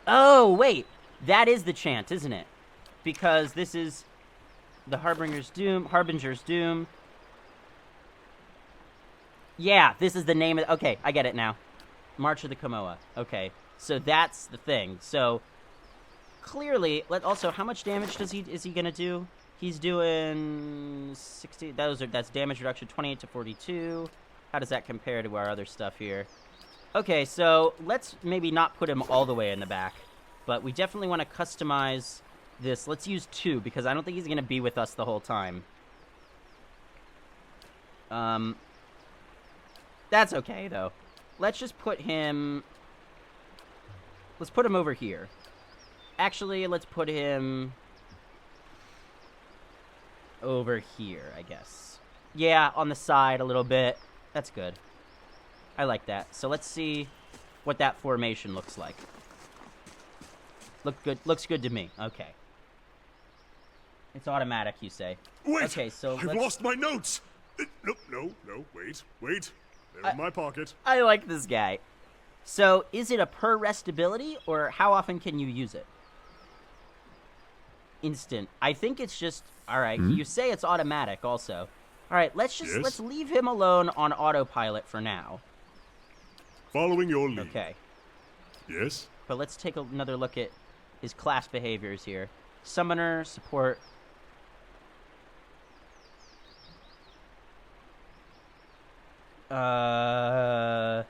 [SPEAKER 1] Oh, wait! That is the chant, isn't it? Because this is the Harbinger's Doom. Yeah, this is the name of... Okay, I get it now. March of the Komoa. Okay, so that's the thing. So, clearly... Also, how much damage is he gonna do? He's doing 60... That's damage reduction 28 to 42. How does that compare to our other stuff here? Okay, so let's maybe not put him all the way in the back. But we definitely want to customize this. Let's use 2, because I don't think he's going to be with us the whole time. That's okay, though. Let's just put him... Let's put him over here. Actually, let's put him... over here, I guess. Yeah, on the side a little bit. That's good. I like that. So let's see what that formation looks like. Looks good to me. Okay. It's automatic, you say.
[SPEAKER 4] Wait!
[SPEAKER 1] Okay, so
[SPEAKER 4] I've lost my notes! No, wait. They're in my pocket.
[SPEAKER 1] I like this guy. So, is it a per rest ability, or how often can you use it? Instant. I think it's just... Alright, you say it's automatic also. Alright, let's leave him alone on autopilot for now.
[SPEAKER 4] Following your lead.
[SPEAKER 1] Okay.
[SPEAKER 4] Yes?
[SPEAKER 1] But let's take another look at his class behaviors here. Summoner, support. Class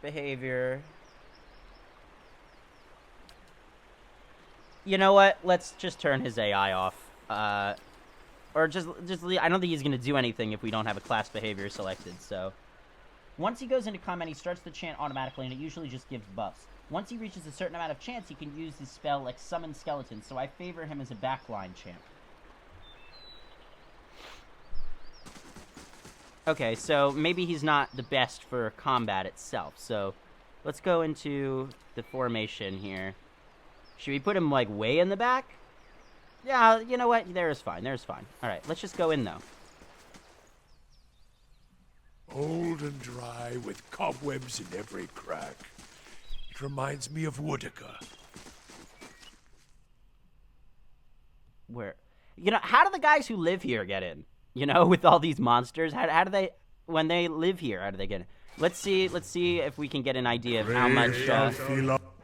[SPEAKER 1] behavior. You know what? Let's just turn his AI off. Or just I don't think he's going to do anything if we don't have a class behavior selected, so... Once he goes into combat, he starts the chant automatically, and it usually just gives buffs. Once he reaches a certain amount of chants, he can use his spell like Summon Skeletons, so I favor him as a backline champ. Okay, so maybe he's not the best for combat itself, so let's go into the formation here. Should we put him, like, way in the back? Yeah, you know what? There is fine. Alright, let's just go in, though.
[SPEAKER 5] Old and dry, with cobwebs in every crack. It reminds me of Woodica.
[SPEAKER 1] Where? You know, how do the guys who live here get in? You know, with all these monsters? How do they... When they live here, how do they get in? Let's see if we can get an idea of how much...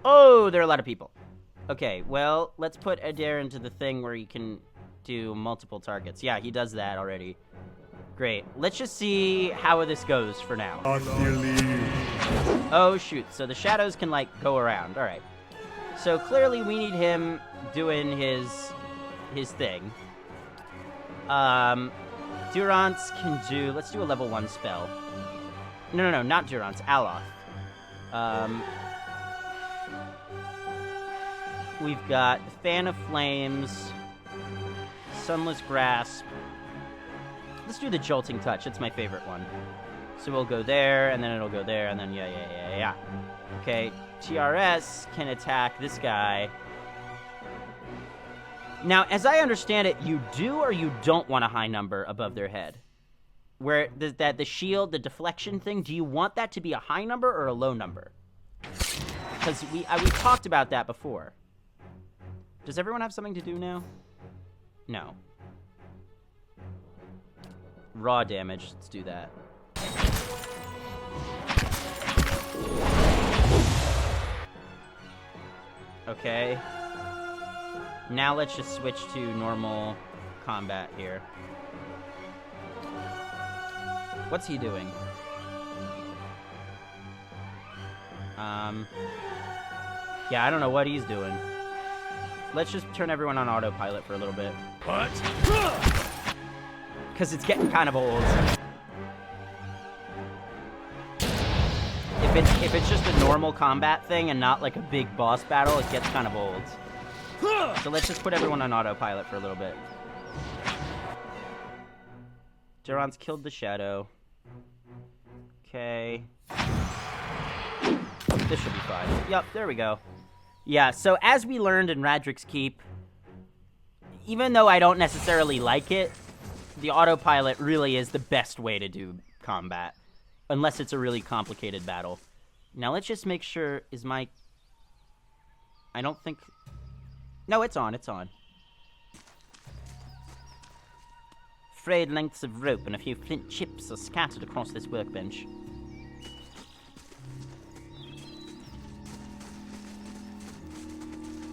[SPEAKER 1] Oh, there are a lot of people. Okay, well, let's put Adair into the thing where he can do multiple targets. Yeah, he does that already. Great. Let's just see how this goes for now. Oh, shoot. So the shadows can, like, go around. All right. So clearly we need him doing his thing. Durance can do... Let's do a level 1 spell. No, not Durance. Aloth. We've got the Fan of Flames, Sunless Grasp. Let's do the Jolting Touch. It's my favorite one. So we'll go there, and then it'll go there, and then yeah. Okay, TRS can attack this guy. Now, as I understand it, you do or you don't want a high number above their head. Where the shield, the deflection thing, do you want that to be a high number or a low number? Because we talked about that before. Does everyone have something to do now? No. Raw damage. Let's do that. Okay. Now let's just switch to normal combat here. What's he doing? Yeah, I don't know what he's doing. Let's just turn everyone on autopilot for a little bit.
[SPEAKER 5] What?
[SPEAKER 1] Because it's getting kind of old. If it's just a normal combat thing and not like a big boss battle, it gets kind of old. So let's just put everyone on autopilot for a little bit. Durance killed the shadow. Okay. This should be fine. Yep, there we go. Yeah, so as we learned in Radrick's Keep, even though I don't necessarily like it, the autopilot really is the best way to do combat. Unless it's a really complicated battle. Now let's just make sure, is my... I don't think... No, it's on, it's on. Frayed lengths of rope and a few flint chips are scattered across this workbench.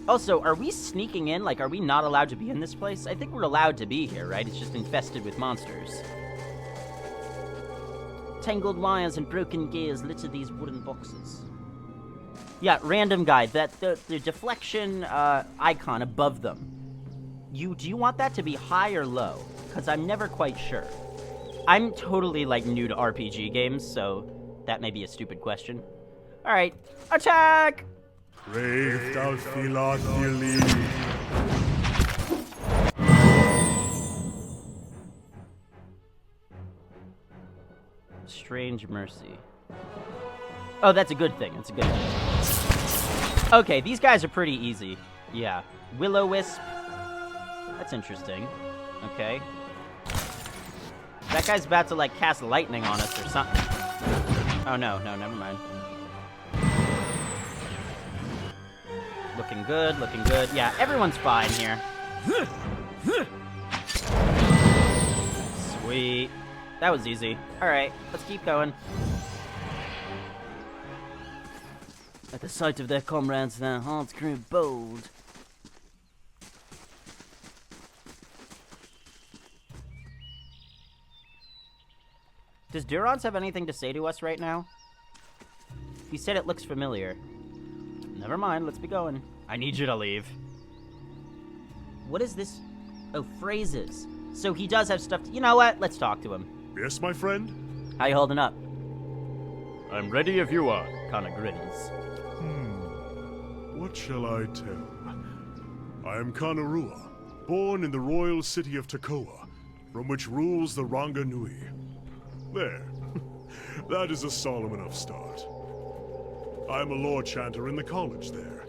[SPEAKER 1] Also, are we sneaking in? Like, are we not allowed to be in this place? I think we're allowed to be here, right? It's just infested with monsters. Tangled wires and broken gears litter these wooden boxes. Yeah, random guide. That the deflection icon above them. Do you want that to be high or low? Because I'm never quite sure. I'm totally, like, new to RPG games, so that may be a stupid question. Alright, attack!
[SPEAKER 4] Brave thou philothely.
[SPEAKER 1] Strange mercy. Oh, that's a good thing. That's a good thing. Okay, these guys are pretty easy. Yeah. Will-O-Wisp. That's interesting. Okay. That guy's about to, like, cast lightning on us or something. Oh, no, never mind. Looking good, looking good. Yeah, everyone's fine here. Sweet. That was easy. Alright, let's keep going. At the sight of their comrades, their hearts grew bold. Does Durance have anything to say to us right now? He said it looks familiar. Never mind, let's be going. I need you to leave. What is this? Oh, phrases. So he does have stuff to... You know what? Let's talk to him.
[SPEAKER 4] Yes, my friend?
[SPEAKER 1] How you holding up?
[SPEAKER 3] I'm ready if you are.
[SPEAKER 1] Kinda grins.
[SPEAKER 4] What shall I tell? I am Kanarua, born in the royal city of Takoa, from which rules the Ranga Nui. There. That is a solemn enough start. I am a lore chanter in the college there.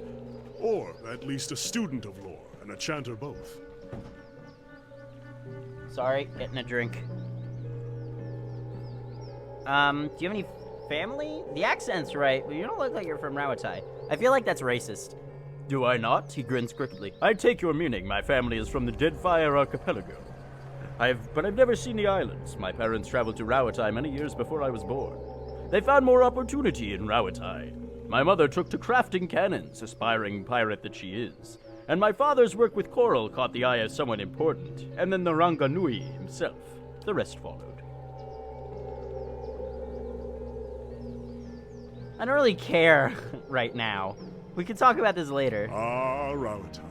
[SPEAKER 4] Or at least a student of lore, and a chanter both.
[SPEAKER 1] Sorry, getting a drink. Do you have any family? The accent's right, but you don't look like you're from Rawatai. I feel like that's racist.
[SPEAKER 3] Do I not? He grins crookedly. I take your meaning. My family is from the Deadfire Archipelago. But I've never seen the islands. My parents traveled to Rawatai many years before I was born. They found more opportunity in Rawatai. My mother took to crafting cannons, aspiring pirate that she is. And my father's work with coral caught the eye of someone important, and then the Ranga Nui himself. The rest followed.
[SPEAKER 1] I don't really care right now. We can talk about this later.
[SPEAKER 4] Ah, Rawatai.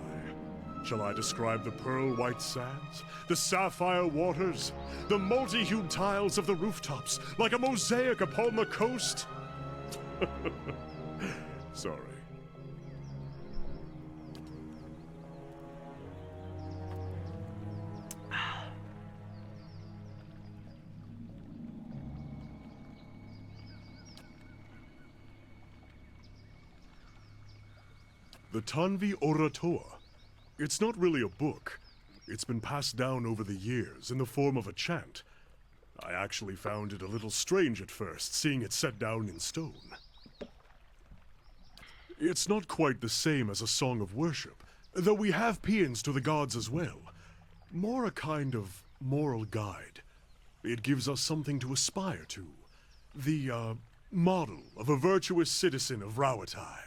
[SPEAKER 4] Shall I describe the pearl-white sands, the sapphire waters, the multi-hued tiles of the rooftops, like a mosaic upon the coast? Sorry. The Tanvi Oratoa. It's not really a book. It's been passed down over the years in the form of a chant. I actually found it a little strange at first, seeing it set down in stone. It's not quite the same as a song of worship, though we have paeans to the gods as well. More a kind of moral guide. It gives us something to aspire to. The, model of a virtuous citizen of Rawatai.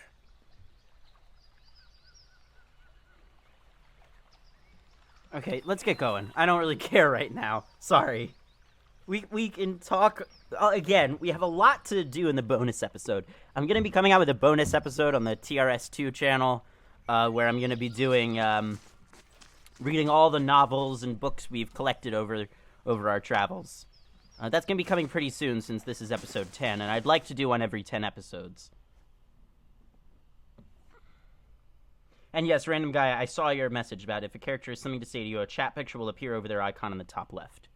[SPEAKER 1] Okay, let's get going. I don't really care right now. Sorry. We can talk... again, we have a lot to do in the bonus episode. I'm going to be coming out with a bonus episode on the TRS 2 channel, where I'm going to be doing, reading all the novels and books we've collected over our travels. That's going to be coming pretty soon, since this is episode 10, and I'd like to do one every 10 episodes. And yes, random guy, I saw your message about if a character has something to say to you, a chat picture will appear over their icon in the top left.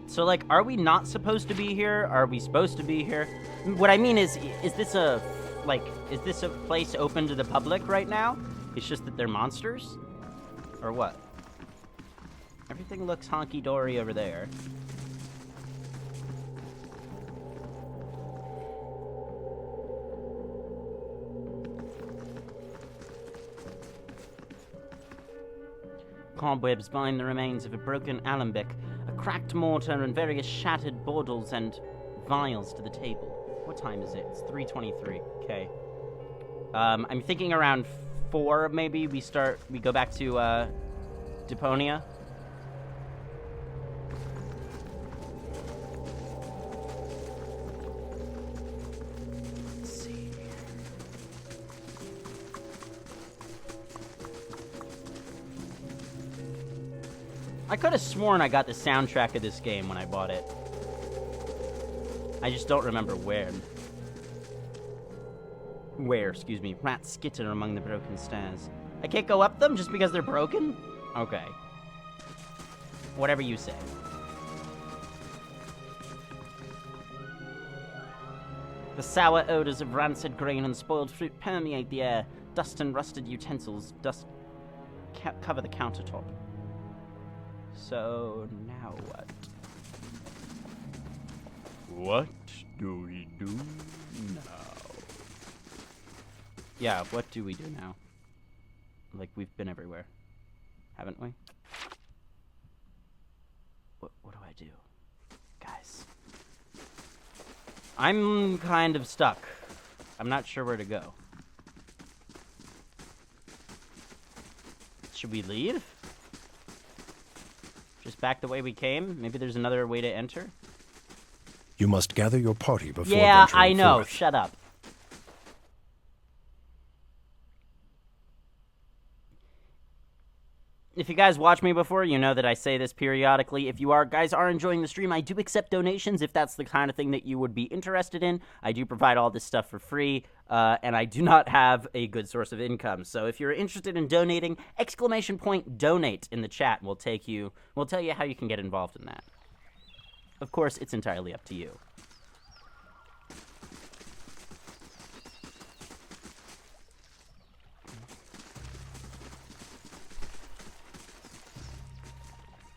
[SPEAKER 1] So, like, are we not supposed to be here? Are we supposed to be here? What I mean is this a, like, is this a place open to the public right now? It's just that they're monsters? Or what? Everything looks honky-dory over there. Cobwebs bind the remains of a broken alembic, a cracked mortar, and various shattered baubles and vials to the table. What time is it? It's 3:23. Okay. I'm thinking around 4, maybe, we go back to, Deponia. Let's see. I could have sworn I got the soundtrack of this game when I bought it. I just don't remember where. Excuse me. Rats skitter among the broken stairs. I can't go up them just because they're broken? Okay. Whatever you say. The sour odors of rancid grain and spoiled fruit permeate the air. Dust and rusted utensils cover the countertop. So, now what?
[SPEAKER 3] What do we do now?
[SPEAKER 1] Yeah, what do we do now? Like, we've been everywhere, haven't we? What do I do? Guys. I'm kind of stuck. I'm not sure where to go. Should we leave? Just back the way we came? Maybe there's another way to enter?
[SPEAKER 6] You must gather your party before
[SPEAKER 1] Yeah,
[SPEAKER 6] venturing
[SPEAKER 1] I know.
[SPEAKER 6] forth.
[SPEAKER 1] Shut up. If you guys watch me before, you know that I say this periodically. If you guys are enjoying the stream, I do accept donations if that's the kind of thing that you would be interested in. I do provide all this stuff for free, and I do not have a good source of income. So if you're interested in donating, !donate in the chat. We'll tell you how you can get involved in that. Of course, it's entirely up to you.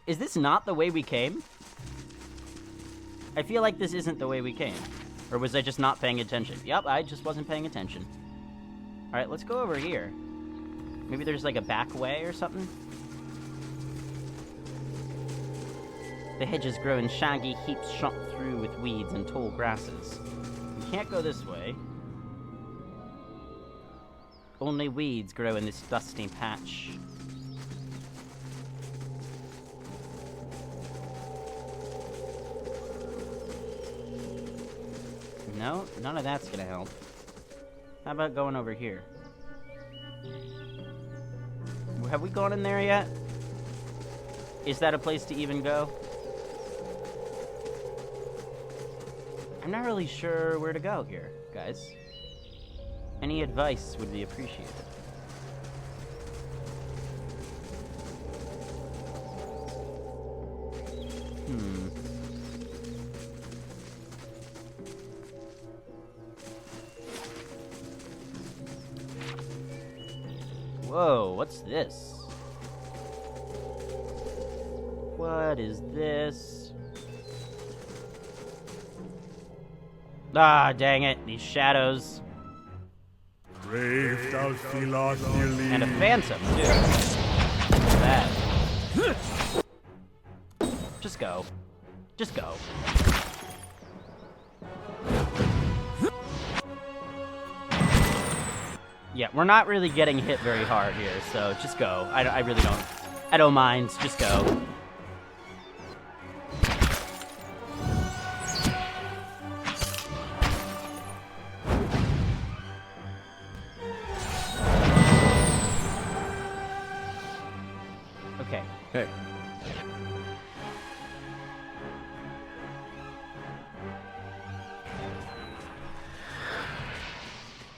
[SPEAKER 1] Is this not the way we came? I feel like this isn't the way we came. Or was I just not paying attention? Yep, I just wasn't paying attention. Alright, let's go over here. Maybe there's like a back way or something? The hedges grow in shaggy heaps shot through with weeds and tall grasses. We can't go this way. Only weeds grow in this dusty patch. No, none of that's gonna help. How about going over here? Have we gone in there yet? Is that a place to even go? I'm not really sure where to go here, guys. Any advice would be appreciated. Whoa, what's this? What is this? Ah, dang it, these shadows.
[SPEAKER 4] Brave thou Philothili.
[SPEAKER 1] And a phantom, too. Bad. Just go. Just go. Yeah, we're not really getting hit very hard here, so just go. I really don't. I don't mind. Just go. Okay.
[SPEAKER 6] Hey,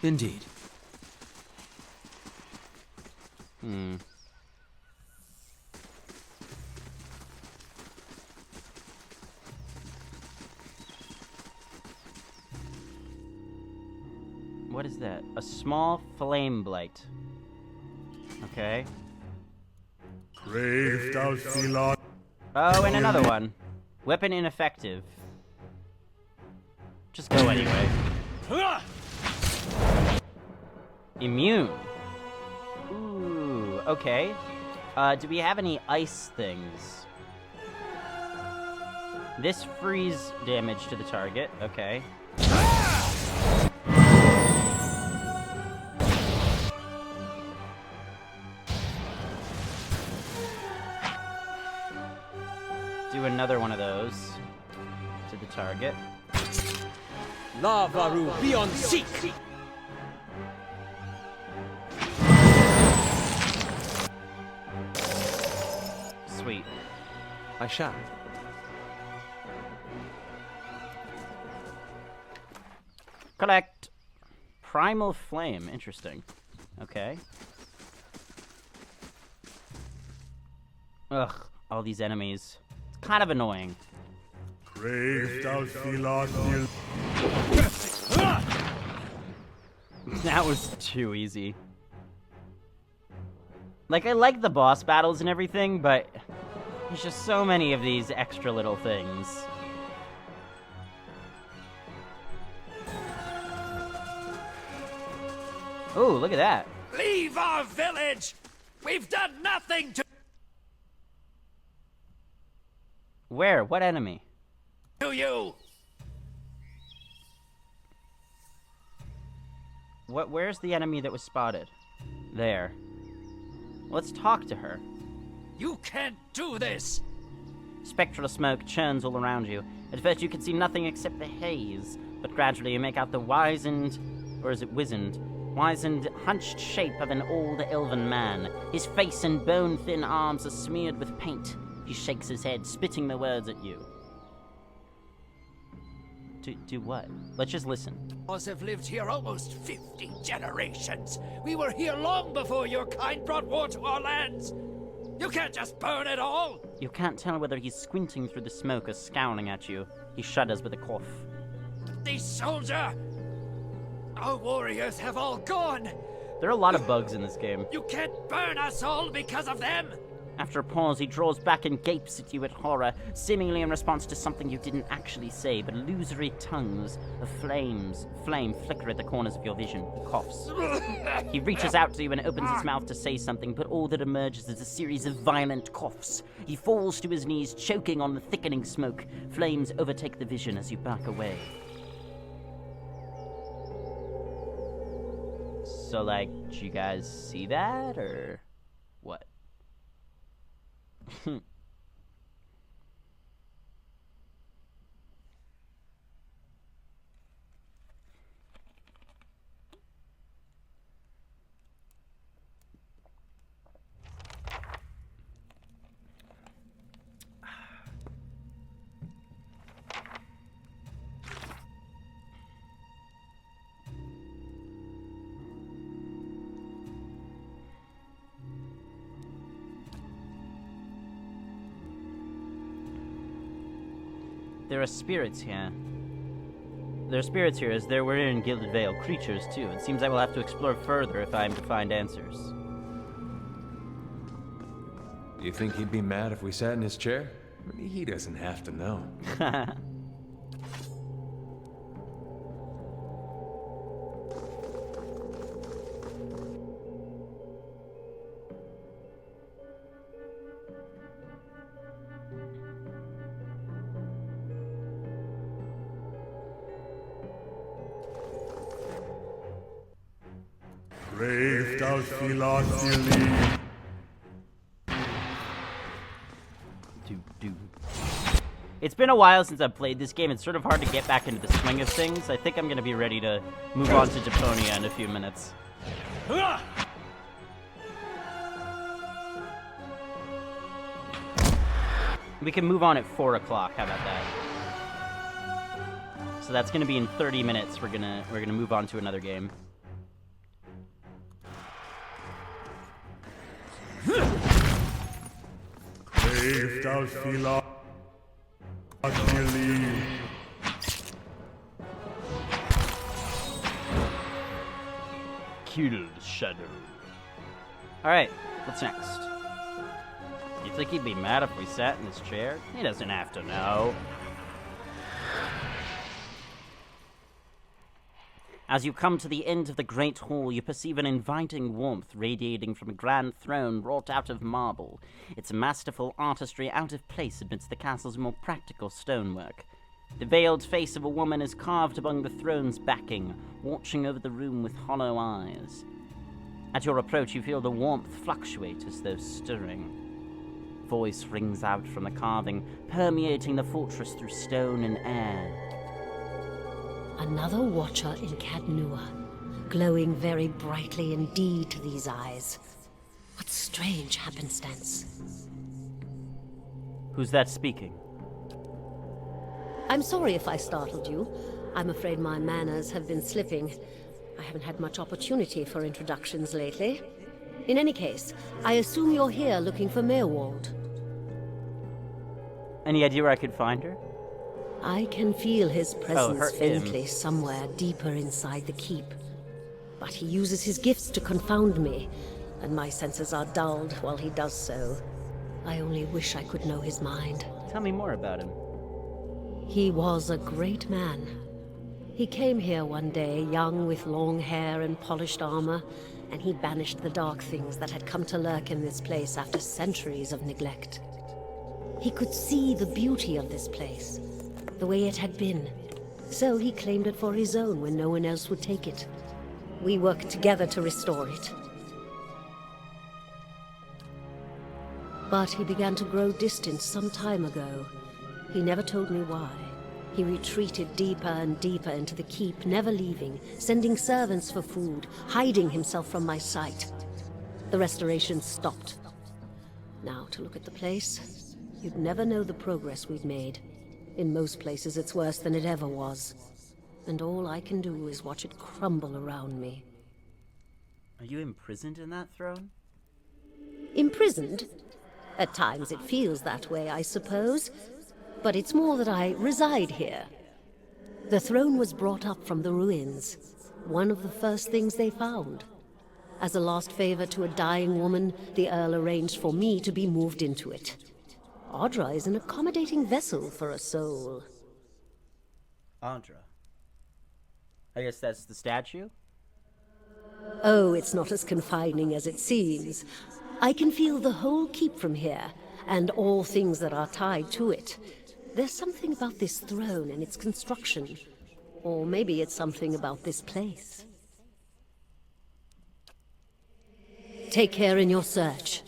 [SPEAKER 6] indeed.
[SPEAKER 1] what is that? A small flame blight. Okay.
[SPEAKER 4] Brave Dalphilon.
[SPEAKER 1] Oh, and another one. Weapon ineffective. Just go anyway. Immune. Ooh, okay. Do we have any ice things? This freeze damage to the target. Okay. Do another one of those to the target.
[SPEAKER 7] Lavaru beyond seek!
[SPEAKER 1] Sweet.
[SPEAKER 2] I shall.
[SPEAKER 1] Collect. Primal Flame. Interesting. Okay. Ugh, all these enemies. It's kind of annoying.
[SPEAKER 4] Brave Dalphilon.
[SPEAKER 1] That was too easy. Like, I like the boss battles and everything, but there's just so many of these extra little things. Ooh, look at that.
[SPEAKER 7] Leave our village! We've done nothing
[SPEAKER 1] Where? What enemy?
[SPEAKER 7] to you!
[SPEAKER 1] Where's the enemy that was spotted? There. Let's talk to her.
[SPEAKER 7] You can't do this!
[SPEAKER 1] Spectral smoke churns all around you. At first you can see nothing except the haze, but gradually you make out the wizened, hunched shape of an old elven man. His face and bone-thin arms are smeared with paint. He shakes his head, spitting the words at you. Do what? Let's just listen.
[SPEAKER 7] Us have lived here almost 50 generations. We were here long before your kind brought war to our lands. You can't just burn it all!
[SPEAKER 1] You can't tell whether he's squinting through the smoke or scowling at you. He shudders with a cough.
[SPEAKER 7] The soldier! Our warriors have all gone!
[SPEAKER 1] There are a lot of bugs in this game.
[SPEAKER 7] You can't burn us all because of them!
[SPEAKER 1] After a pause, he draws back and gapes at you with horror, seemingly in response to something you didn't actually say, but illusory tongues of flame flicker at the corners of your vision. He coughs. He reaches out to you and opens his mouth to say something, but all that emerges is a series of violent coughs. He falls to his knees, choking on the thickening smoke. Flames overtake the vision as you back away. So, like, did you guys see that, or what? There are spirits here. There are spirits here, as there were in Gilded Vale creatures, too. It seems I will have to explore further if I am to find answers.
[SPEAKER 2] Do you think he'd be mad if we sat in his chair? I mean, he doesn't have to know.
[SPEAKER 4] Brave Dalphilon believe.
[SPEAKER 1] It's been a while since I've played this game. It's sort of hard to get back into the swing of things. I think I'm going to be ready to move on to Deponia in a few minutes. We can move on at 4 o'clock. How about that? So that's going to be in 30 minutes. We're gonna move on to another game.
[SPEAKER 4] Brave Dalphilon believe.
[SPEAKER 3] shadow.
[SPEAKER 1] Alright, what's next? You think he'd be mad if we sat in his chair? He doesn't have to know. As you come to the end of the great hall, you perceive an inviting warmth radiating from a grand throne wrought out of marble, its masterful artistry out of place amidst the castle's more practical stonework. The veiled face of a woman is carved among the throne's backing, watching over the room with hollow eyes. At your approach, you feel the warmth fluctuate as though stirring. A voice rings out from the carving, permeating the fortress through stone and air.
[SPEAKER 8] Another watcher in Cadnua, glowing very brightly indeed to these eyes. What strange happenstance.
[SPEAKER 1] Who's that speaking?
[SPEAKER 8] I'm sorry if I startled you. I'm afraid my manners have been slipping. I haven't had much opportunity for introductions lately. In any case, I assume you're here looking for Meerwald.
[SPEAKER 1] Any idea where I could find her?
[SPEAKER 8] I can feel his presence
[SPEAKER 1] him.
[SPEAKER 8] faintly somewhere deeper inside the keep. But he uses his gifts to confound me, and my senses are dulled while he does so. I only wish I could know his mind.
[SPEAKER 1] Tell me more about him.
[SPEAKER 8] He was a great man. He came here one day, young with long hair and polished armor, and he banished the dark things that had come to lurk in this place after centuries of neglect. He could see the beauty of this place, the way it had been, so he claimed it for his own when no one else would take it. We worked together to restore it. But he began to grow distant some time ago. He never told me why. He retreated deeper and deeper into the keep, never leaving, sending servants for food, hiding himself from my sight. The restoration stopped. Now, to look at the place, you'd never know the progress we've made. In most places, it's worse than it ever was. And all I can do is watch it crumble around me.
[SPEAKER 1] Are you imprisoned in that throne?
[SPEAKER 8] Imprisoned? At times it feels that way, I suppose. But it's more that I reside here. The throne was brought up from the ruins. One of the first things they found. As a last favor to a dying woman, the Earl arranged for me to be moved into it. Audra is an accommodating vessel for a soul.
[SPEAKER 1] Audra. I guess that's the statue?
[SPEAKER 8] Oh, it's not as confining as it seems. I can feel the whole keep from here, and all things that are tied to it. There's something about this throne and its construction. Or maybe it's something about this place. Take care in your search.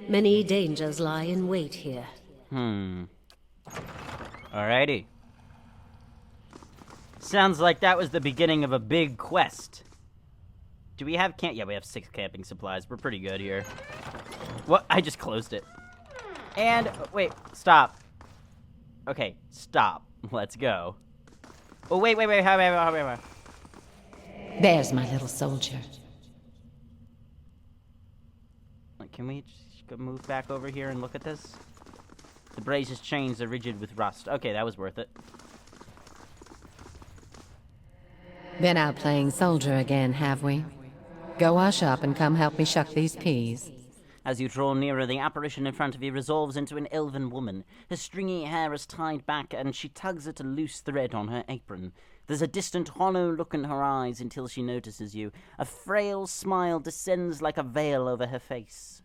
[SPEAKER 8] Many dangers lie in wait here.
[SPEAKER 1] Alrighty. Sounds like that was the beginning of a big quest. Do we have yeah, we have 6 camping supplies. We're pretty good here. What? I just closed it. And, wait, stop. Okay, stop. Let's go. Oh, wait.
[SPEAKER 9] There's my little soldier.
[SPEAKER 1] Can we just go move back over here and look at this? The brace's chains are rigid with rust. Okay, that was worth it.
[SPEAKER 9] Been out playing soldier again, have we? Go wash up and come help me shuck these peas.
[SPEAKER 1] As you draw nearer, the apparition in front of you resolves into an elven woman. Her stringy hair is tied back, and she tugs at a loose thread on her apron. There's a distant, hollow look in her eyes until she notices you. A frail smile descends like a veil over her face.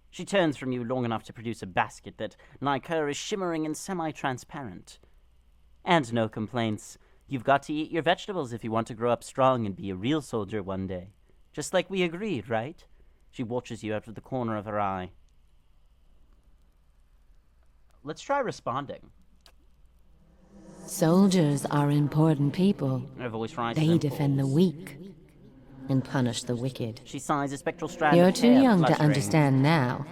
[SPEAKER 1] She turns from you long enough to produce a basket that, like her, is shimmering and semi-transparent. And no complaints. You've got to eat your vegetables if you want to grow up strong and be a real soldier one day. Just like we agreed, right? She watches you out of the corner of her eye. Let's try responding.
[SPEAKER 9] Soldiers are important people.
[SPEAKER 1] Her voice rises.
[SPEAKER 9] They
[SPEAKER 1] and
[SPEAKER 9] defend the
[SPEAKER 1] falls.
[SPEAKER 9] weak and punish the wicked.
[SPEAKER 1] She sighs, a spectral strand
[SPEAKER 9] You're
[SPEAKER 1] of
[SPEAKER 9] too
[SPEAKER 1] hair
[SPEAKER 9] young to
[SPEAKER 1] fluttering.
[SPEAKER 9] understand now,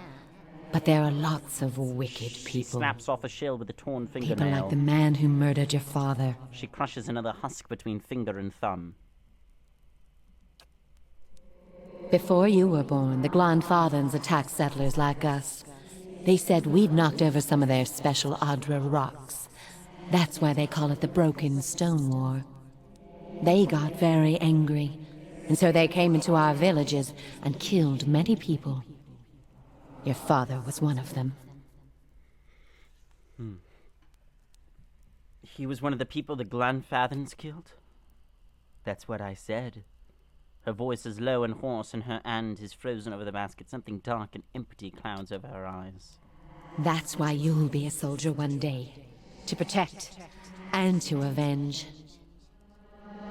[SPEAKER 9] but there are lots of wicked
[SPEAKER 1] She
[SPEAKER 9] people.
[SPEAKER 1] snaps off a shell with a torn
[SPEAKER 9] People
[SPEAKER 1] fingernail.
[SPEAKER 9] like the man who murdered your father.
[SPEAKER 1] She crushes another husk between finger and thumb.
[SPEAKER 9] Before you were born, the Glanfathans attacked settlers like us. They said we'd knocked over some of their special Audra rocks. That's why they call it the Broken Stone War. They got very angry, And so they came into our villages and killed many people. Your father was one of them.
[SPEAKER 1] He was one of the people the Glanfathens killed? That's what I said. Her voice is low and hoarse, and her hand is frozen over the basket. Something dark and empty clouds over her eyes.
[SPEAKER 9] That's why you'll be a soldier one day. To protect and to avenge.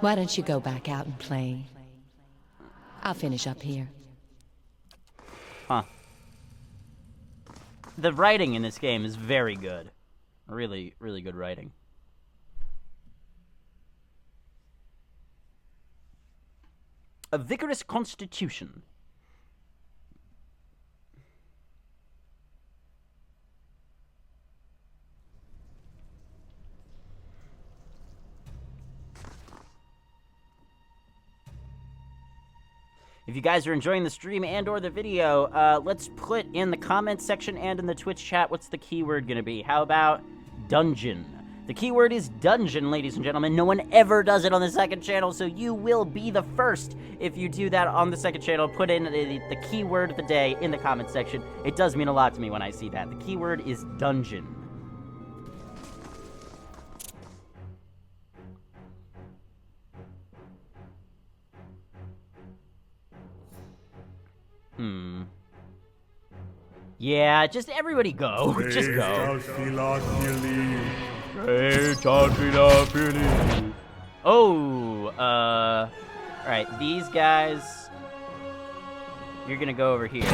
[SPEAKER 9] Why don't you go back out and play? I'll finish up here.
[SPEAKER 1] Huh. The writing in this game is very good. Really, really good writing. A vigorous constitution. If you guys are enjoying the stream and or the video, let's put in the comments section and in the Twitch chat what's the keyword gonna be. How about dungeon? The keyword is dungeon, ladies and gentlemen. No one ever does it on the second channel, so you will be the first if you do that on the second channel. Put in the keyword of the day in the comments section. It does mean a lot to me when I see that. The keyword is dungeon. Yeah, just everybody go. Just go. Oh, alright, these guys, you're gonna go over here.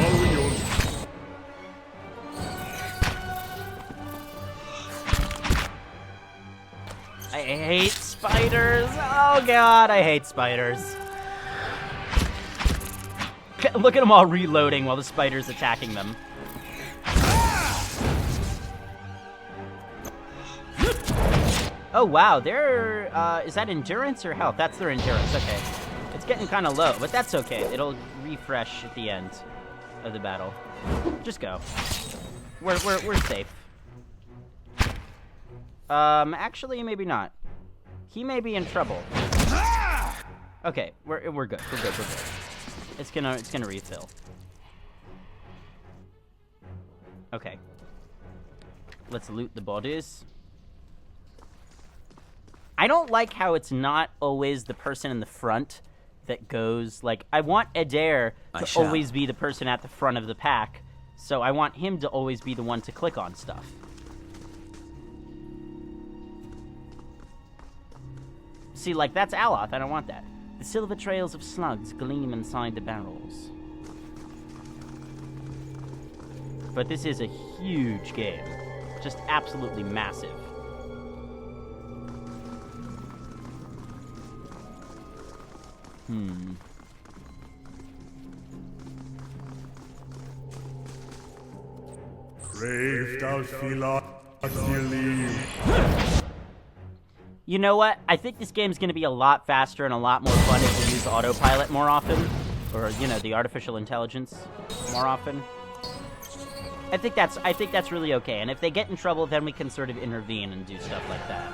[SPEAKER 1] I hate spiders. Oh god, I hate spiders. Look at them all reloading while the spider's attacking them. Oh wow, they're, is that endurance or health? That's their endurance, okay. It's getting kind of low, but that's okay. It'll refresh at the end of the battle. Just go. We're safe. Actually, maybe not. He may be in trouble. Okay, we're good. We're good. It's gonna refill. Okay. Let's loot the bodies. I don't like how it's not always the person in the front that goes, like, I want Adair to always be the person at the front of the pack, so I want him to always be the one to click on stuff. See, like, that's Aloth, I don't want that. The silver trails of slugs gleam inside the barrels. But this is a huge game. Just absolutely massive. You know what? I think this game's gonna be a lot faster and a lot more fun if we use autopilot more often. Or, you know, the artificial intelligence more often. I think that's really okay. And if they get in trouble, then we can sort of intervene and do stuff like that.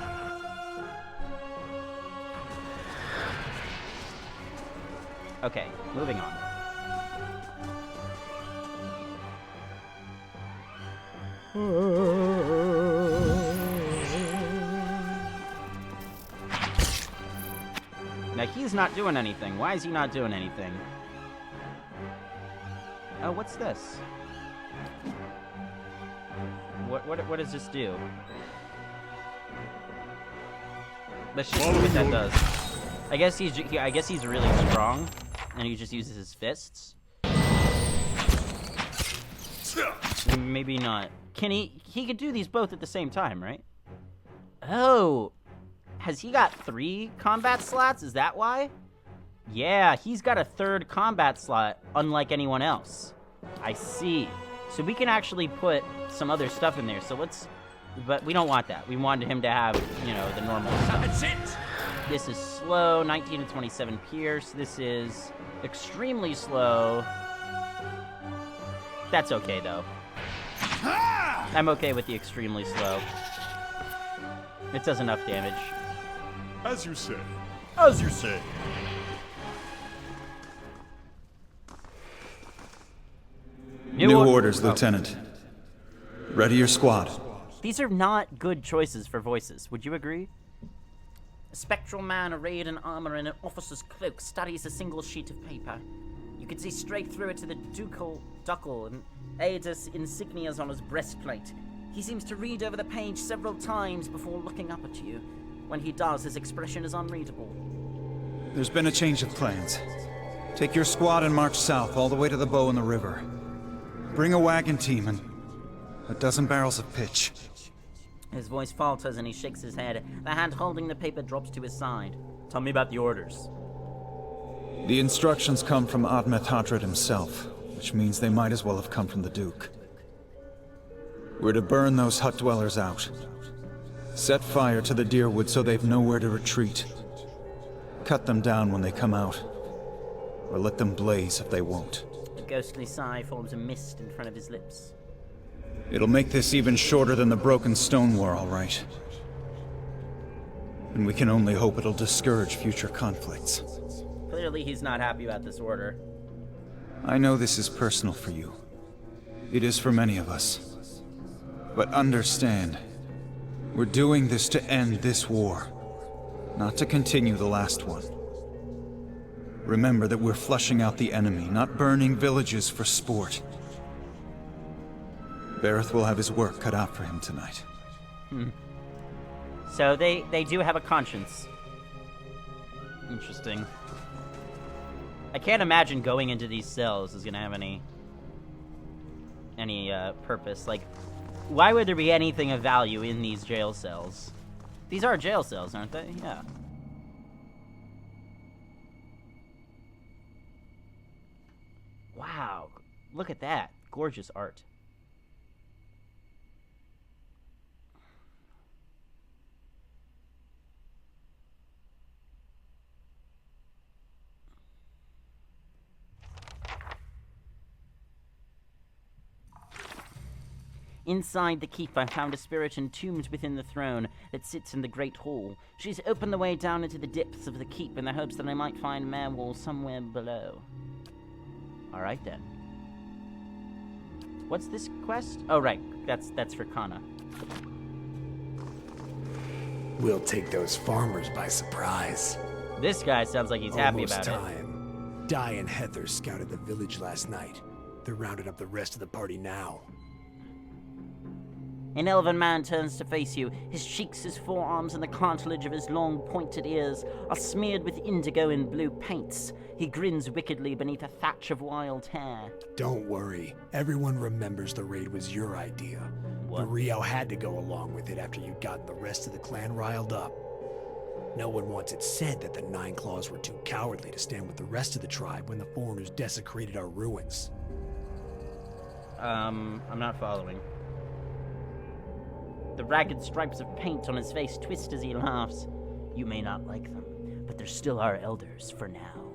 [SPEAKER 1] Okay, moving on. Now he's not doing anything. Why is he not doing anything? Oh, what's this? What does this do? Let's just see what that does. I guess he's really strong, and he just uses his fists. Maybe not. Can he could do these both at the same time, right? Oh, has he got 3 combat slots? Is that why? Yeah, he's got a 3rd combat slot, unlike anyone else. I see. So we can actually put some other stuff in there. So let's, but we don't want that. We wanted him to have, you know, the normal stuff. This is slow, 19 to 27 pierce. This is extremely slow. That's okay, though. I'm okay with the extremely slow. It does enough damage.
[SPEAKER 4] As you say.
[SPEAKER 3] As you say.
[SPEAKER 10] New orders, Lieutenant. Ready your squad.
[SPEAKER 1] These are not good choices for voices. Would you agree? A spectral man arrayed in armor and an officer's cloak studies a single sheet of paper. You can see straight through it to the ducal and Aedes insignias on his breastplate. He seems to read over the page several times before looking up at you. When he does, his expression is unreadable.
[SPEAKER 10] There's been a change of plans. Take your squad and march south all the way to the bow in the river. Bring a wagon team and a dozen barrels of pitch.
[SPEAKER 1] His voice falters and he shakes his head. The hand holding the paper drops to his side. Tell me about the orders.
[SPEAKER 10] The instructions come from Admeth Hadred himself, which means they might as well have come from the Duke. We're to burn those hut dwellers out. Set fire to the deerwood so they've nowhere to retreat. Cut them down when they come out. Or let them blaze if they won't.
[SPEAKER 1] A ghostly sigh forms a mist in front of his lips.
[SPEAKER 10] It'll make this even shorter than the broken stone war, all right. And we can only hope it'll discourage future conflicts.
[SPEAKER 1] Clearly he's not happy about this order.
[SPEAKER 10] I know this is personal for you. It is for many of us. But understand, we're doing this to end this war, not to continue the last one. Remember that we're flushing out the enemy, not burning villages for sport. Bareth will have his work cut out for him tonight.
[SPEAKER 1] So they do have a conscience. Interesting. I can't imagine going into these cells is gonna have any purpose. Like, why would there be anything of value in these jail cells? These are jail cells, aren't they? Yeah. Wow, look at that. Gorgeous art. Inside the keep, I found a spirit entombed within the throne that sits in the great hall. She's opened the way down into the depths of the keep in the hopes that I might find Merwall somewhere below. Alright then. What's this quest? Oh right, that's for Kana.
[SPEAKER 11] We'll take those farmers by surprise.
[SPEAKER 1] This guy sounds like he's happy
[SPEAKER 11] Almost
[SPEAKER 1] about
[SPEAKER 11] time. Di and Heather scouted the village last night. They're rounding up the rest of the party now.
[SPEAKER 1] An elven man turns to face you. His cheeks, his forearms, and the cartilage of his long, pointed ears are smeared with indigo and blue paints. He grins wickedly beneath a thatch of wild hair.
[SPEAKER 11] Don't worry. Everyone remembers the raid was your idea. But Rio had to go along with it after you'd gotten the rest of the clan riled up. No one wants it said that the Nine Claws were too cowardly to stand with the rest of the tribe when the foreigners desecrated our ruins.
[SPEAKER 1] I'm not following. The ragged stripes of paint on his face twist as he laughs. You may not like them, but they're still our elders for now.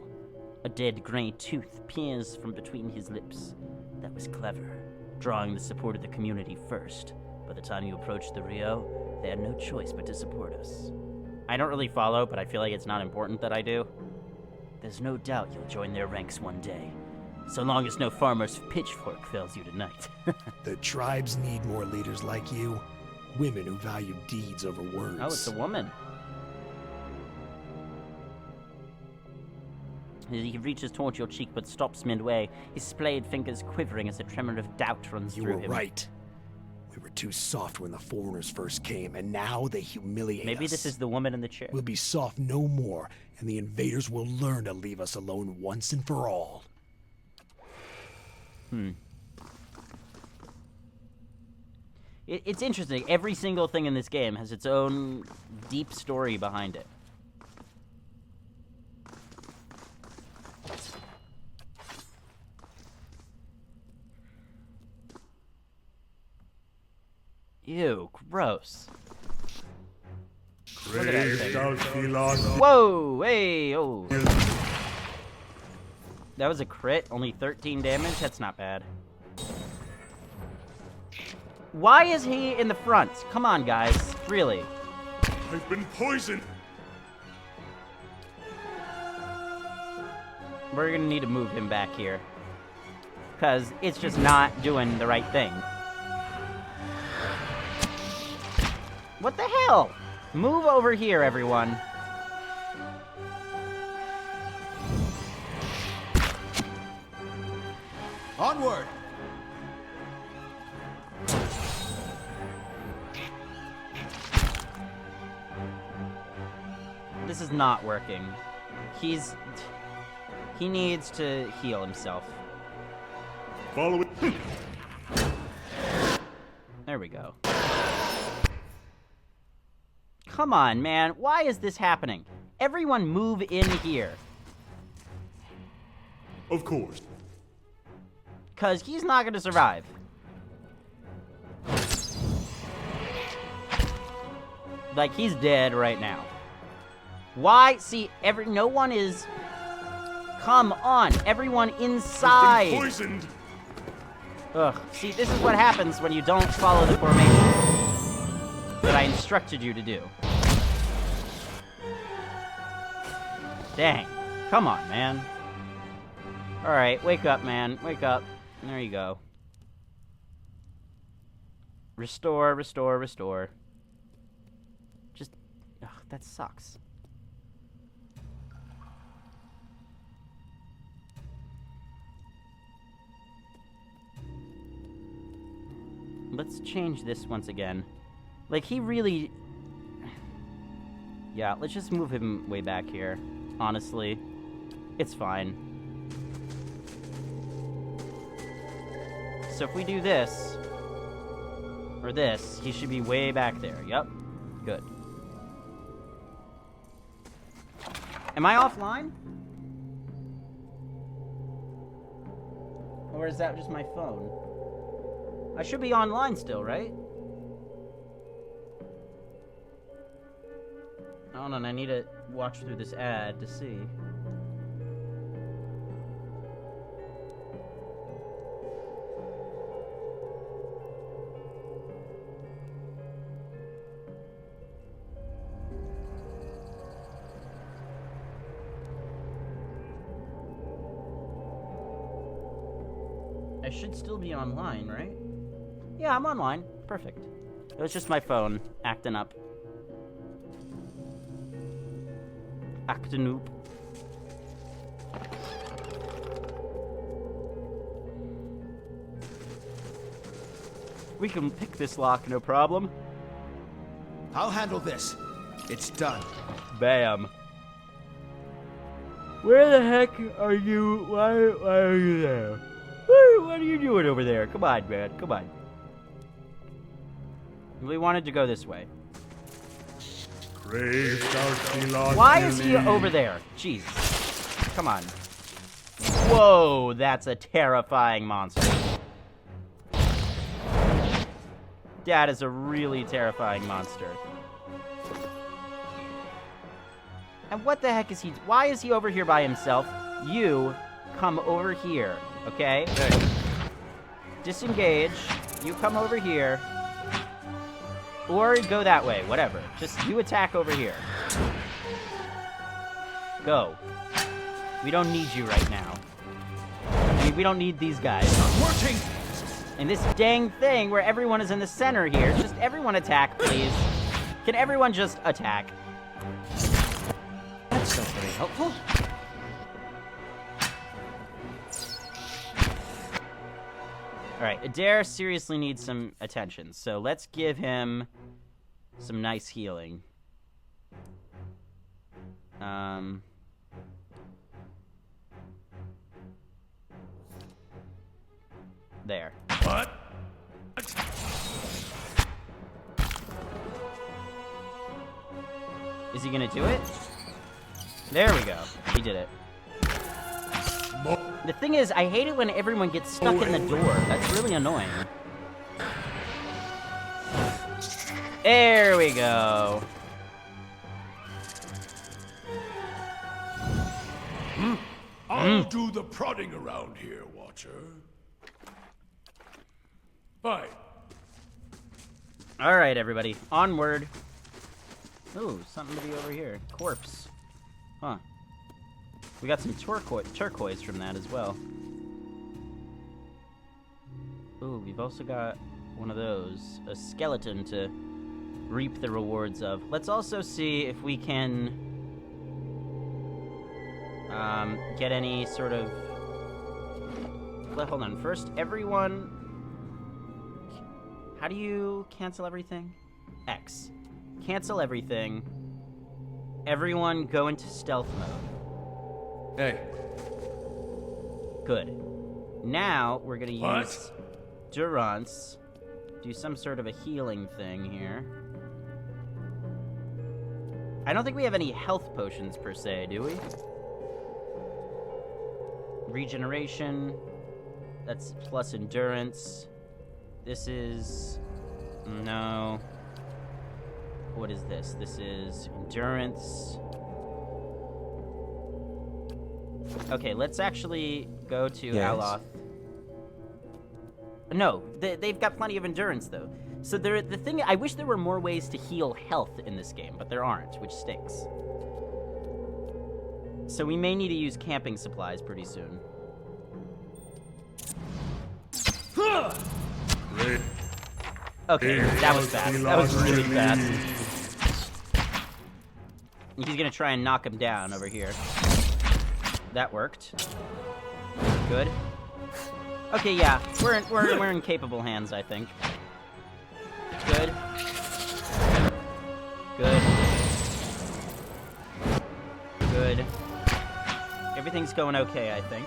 [SPEAKER 1] A dead gray tooth peers from between his lips. That was clever, drawing the support of the community first. By the time you approach the Rio, they had no choice but to support us. I don't really follow, but I feel like it's not important that I do. There's no doubt you'll join their ranks one day, so long as no farmer's pitchfork fails you tonight.
[SPEAKER 11] The tribes need more leaders like you. Women who value deeds over words.
[SPEAKER 1] Oh, it's a woman. He reaches towards your cheek but stops midway, his splayed fingers quivering as a tremor of doubt runs through him.
[SPEAKER 11] You were right. We were too soft when the foreigners first came, and now they humiliate us.
[SPEAKER 1] Maybe this is the woman in the chair.
[SPEAKER 11] We'll be soft no more, and the invaders will learn to leave us alone once and for all.
[SPEAKER 1] It's interesting. Every single thing in this game has its own deep story behind it. Ew, gross. Look at that thing. Whoa, hey, oh. That was a crit, only 13 damage? That's not bad. Why is he in the front? Come on, guys. Really.
[SPEAKER 4] I've been poisoned.
[SPEAKER 1] We're gonna need to move him back here. because it's just not doing the right thing. What the hell? Move over here, everyone.
[SPEAKER 7] Onward!
[SPEAKER 1] This is not working. He needs to heal himself.
[SPEAKER 4] Follow it.
[SPEAKER 1] There we go. Come on, man. Why is this happening? Everyone move in here.
[SPEAKER 4] Of course.
[SPEAKER 1] Because he's not going to survive. Like, he's dead right now. Why? See, no one is... Come on, everyone inside.
[SPEAKER 4] Poisoned.
[SPEAKER 1] Ugh. See, this is what happens when you don't follow the formation that I instructed you to do. Dang. Come on, man. Alright, wake up, man. Wake up. There you go. Restore, restore, restore. Just... Ugh, that sucks. Let's change this once again. Like, he really... Yeah, let's just move him way back here. Honestly. It's fine. So if we do this... Or this, he should be way back there. Yep. Good. Am I offline? Or is that just my phone? I should be online still, right? Hold on, I need to watch through this ad to see. I should still be online, right? Yeah, I'm online. Perfect. It was just my phone acting up. Acting up. We can pick this lock, no problem.
[SPEAKER 7] I'll handle this. It's done.
[SPEAKER 3] Bam. Where the heck are you? Why are you there? What are you doing over there? Come on, man. Come on.
[SPEAKER 1] We wanted to go this way.
[SPEAKER 4] Why
[SPEAKER 1] is he over there? Jesus. Come on. Whoa, that's a terrifying monster. That is a really terrifying monster. And what the heck is he... Why is he over here by himself? You come over here, okay?
[SPEAKER 2] Hey.
[SPEAKER 1] Disengage. You come over here. Or go that way, whatever. Just you attack over here. Go. We don't need you right now. I mean, we don't need these guys.
[SPEAKER 7] Working!
[SPEAKER 1] And this dang thing where everyone is in the center here. Just everyone attack, please. Can everyone just attack?
[SPEAKER 7] That's not very helpful.
[SPEAKER 1] Alright, Adair seriously needs some attention, so let's give him some nice healing. There.
[SPEAKER 5] What?
[SPEAKER 1] Is he gonna do it? There we go. He did it. The thing is, I hate it when everyone gets stuck in the door. That's really annoying. There we go.
[SPEAKER 5] I'll do the prodding around here, Watcher. Fine.
[SPEAKER 1] Alright, everybody. Onward. Ooh, something to be over here. Corpse. Huh. We got some turquoise from that as well. Ooh, we've also got one of those. A skeleton to reap the rewards of. Let's also see if we can get any sort of... Well, hold on. First, everyone... How do you cancel everything? X. Cancel everything. Everyone go into stealth mode.
[SPEAKER 2] Hey.
[SPEAKER 1] Good. Now, we're gonna use Durance. Do some sort of a healing thing here. I don't think we have any health potions per se, do we? Regeneration. That's plus endurance. This is... No. What is this? This is endurance. Okay, let's actually go to Aloth. No, they've got plenty of endurance, though. So the thing... I wish there were more ways to heal health in this game, but there aren't, which stinks. So we may need to use camping supplies pretty soon. Okay, that was fast. That was really fast. He's gonna try and knock him down over here. That worked. Good. Okay, yeah, we're in capable hands, I think. Good. Good. Good. Everything's going okay, I think.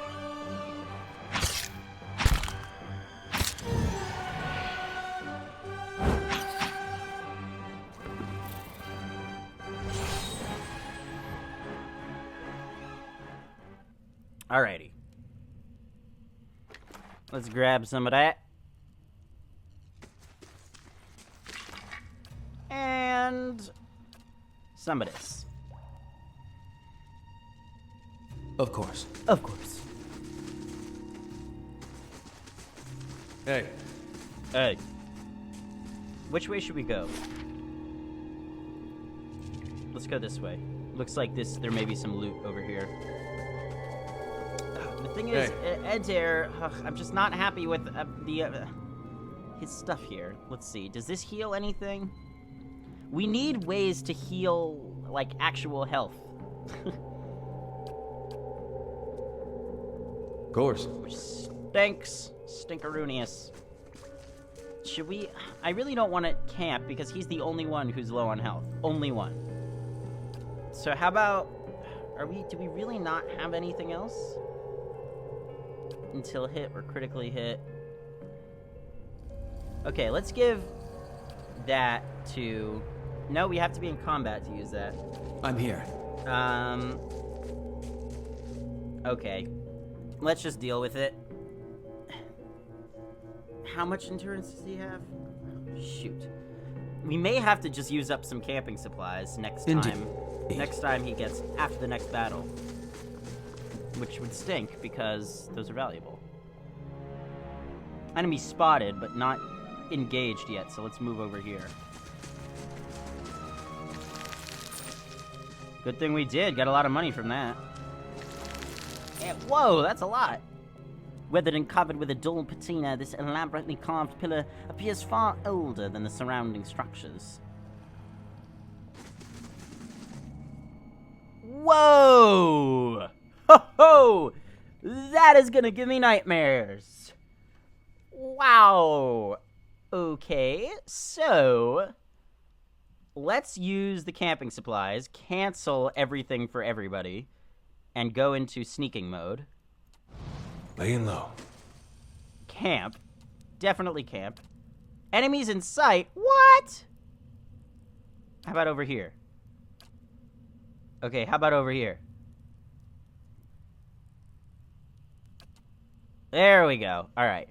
[SPEAKER 1] Alrighty. Let's grab some of that. And some of this.
[SPEAKER 6] Of course.
[SPEAKER 1] Of course.
[SPEAKER 2] Hey.
[SPEAKER 1] Hey. Which way should we go? Let's go this way. Looks like there may be some loot over here. The thing is, Adair, I'm just not happy with his stuff here. Let's see. Does this heal anything? We need ways to heal, like, actual health.
[SPEAKER 2] Of course.
[SPEAKER 1] Which stinks. Stinkeroonius. Should we... I really don't want to camp because he's the only one who's low on health. Only one. So how about... Do we really not have anything else? Until hit or critically hit. Okay, let's give that to... No, we have to be in combat to use that.
[SPEAKER 6] I'm here.
[SPEAKER 1] Okay. Let's just deal with it. How much endurance does he have? Shoot. We may have to just use up some camping supplies next time. Next time he gets... After the next battle. Which would stink, because those are valuable. Enemy spotted, but not engaged yet, so let's move over here. Good thing we did. Got a lot of money from that. And, whoa, that's a lot. Weathered and covered with a dull patina, this elaborately carved pillar appears far older than the surrounding structures. Whoa! Ho ho! That is gonna give me nightmares. Wow. Okay, so let's use the camping supplies, cancel everything for everybody, and go into sneaking mode.
[SPEAKER 2] Laying low.
[SPEAKER 1] Camp. Definitely camp. Enemies in sight. What? How about over here? Okay, how about over here? There we go. Alright.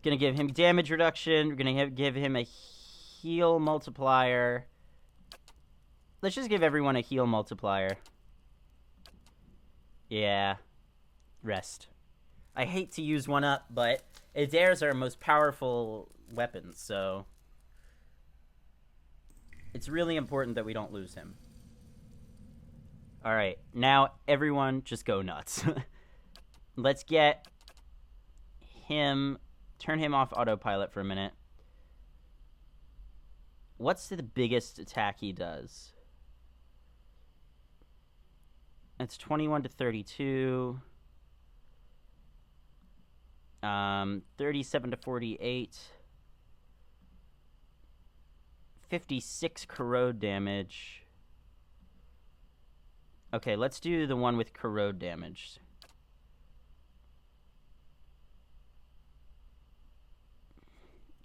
[SPEAKER 1] Gonna give him damage reduction. We're gonna give him a heal multiplier. Let's just give everyone a heal multiplier. Yeah. Rest. I hate to use one up, but Adair's our most powerful weapon, so... It's really important that we don't lose him. Alright, now everyone just go nuts. Let's get him turn him off autopilot for a minute. What's the biggest attack he does? It's 21 to 32. 37 to 48. 56 corrode damage. Okay, let's do the one with corrode damage.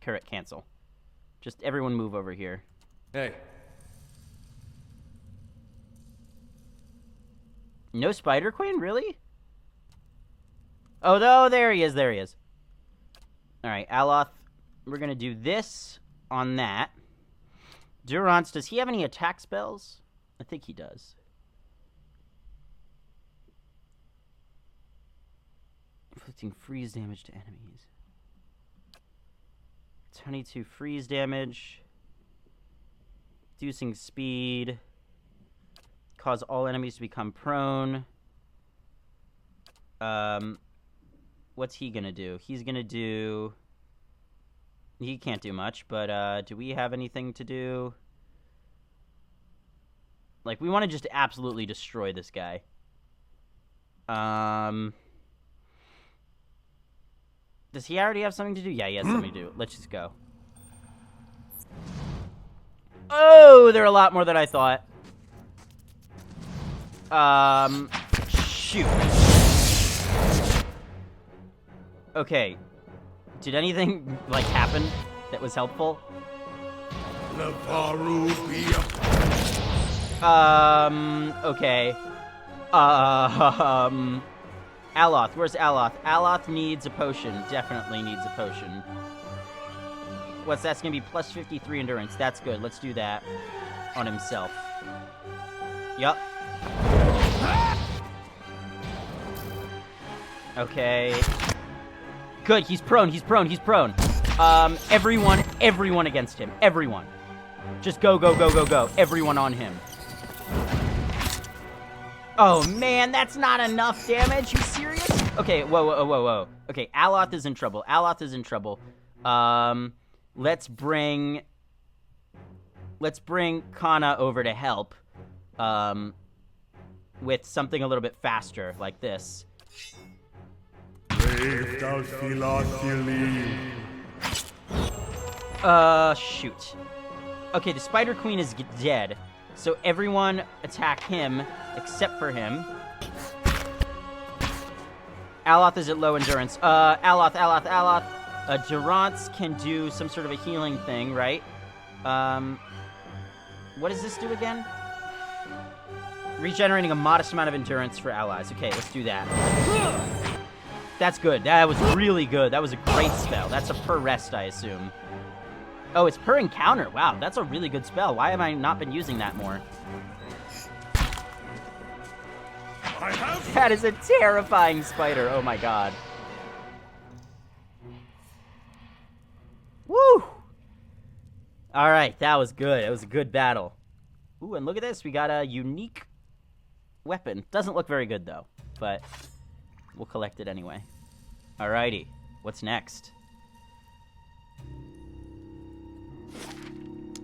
[SPEAKER 1] Correct, cancel. Just everyone move over here.
[SPEAKER 2] Hey.
[SPEAKER 1] No Spider Queen, really? Oh, no, there he is, there he is. Alright, Aloth, we're gonna do this on that. Durance, does he have any attack spells? I think he does. Inflicting freeze damage to enemies. 22 freeze damage. Reducing speed. Cause all enemies to become prone. What's he gonna do? He's gonna do... He can't do much, but do we have anything to do? Like, we want to just absolutely destroy this guy. Does he already have something to do? Yeah, he has something to do. Let's just go. Oh, there are a lot more than I thought. Shoot. Okay. Did anything, like, happen that was helpful? Okay. Aloth. Where's Aloth? Aloth needs a potion. Definitely needs a potion. What's that's gonna be? Plus 53 endurance. That's good. Let's do that on himself. Yup. Okay. Good. He's prone. He's prone. He's prone. Everyone against him. Everyone. Just go, go, go, go, go. Everyone on him. Oh, man, that's not enough damage. You serious? Okay, whoa, whoa, whoa, whoa. Okay, Aloth is in trouble. Aloth is in trouble. Let's bring Kana over to help. With something a little bit faster, like this. Shoot. Okay, the Spider Queen is dead. So everyone attack him, except for him. Aloth is at low endurance. Aloth. Durance can do some sort of a healing thing, right? What does this do again? Regenerating a modest amount of endurance for allies. Okay, let's do that. That's good. That was really good. That was a great spell. That's a per rest, I assume. Oh, it's per encounter. Wow, that's a really good spell. Why have I not been using that more? That is a terrifying spider. Oh my god. Woo! Alright, that was good. It was a good battle. Ooh, and look at this. We got a unique weapon. Doesn't look very good, though. But we'll collect it anyway. Alrighty. What's next?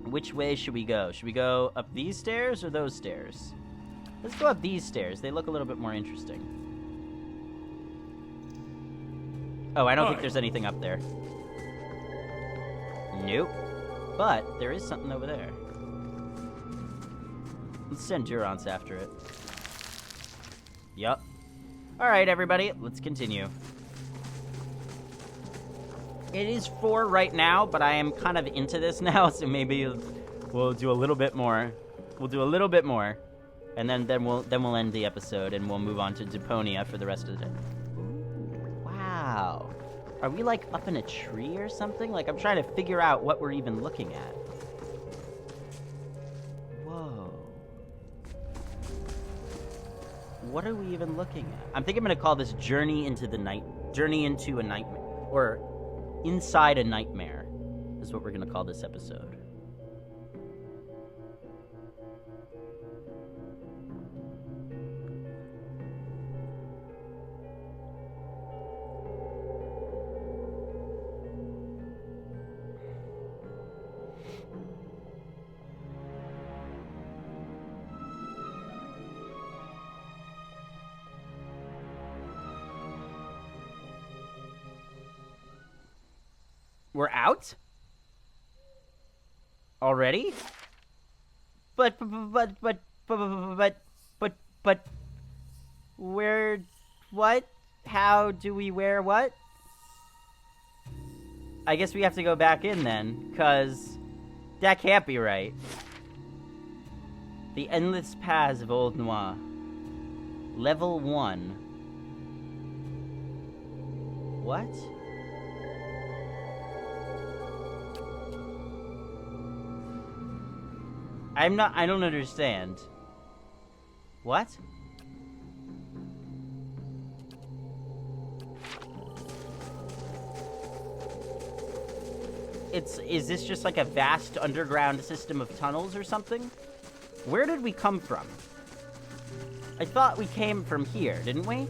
[SPEAKER 1] Which way should we go? Should we go up these stairs or those stairs? Let's go up these stairs. They look a little bit more interesting. Oh, I don't think there's anything up there. Nope. But there is something over there. Let's send Durance after it. Yup. Alright, everybody. Let's continue. It is 4 right now, but I am kind of into this now, so maybe we'll do a little bit more. We'll do a little bit more, and then we'll end the episode, and we'll move on to Deponia for the rest of the day. Wow. Are we, like, up in a tree or something? Like, I'm trying to figure out what we're even looking at. Whoa. What are we even looking at? I think I'm going to call this Journey into a Nightmare. Or Inside a Nightmare is what we're going to call this episode. We're out? Already? But, where, what? How do we wear what? I guess we have to go back in then, cause that can't be right. The Endless Paths of Old Noir. Level 1. What? I don't understand. What? Is this just like a vast underground system of tunnels or something? Where did we come from? I thought we came from here, didn't we?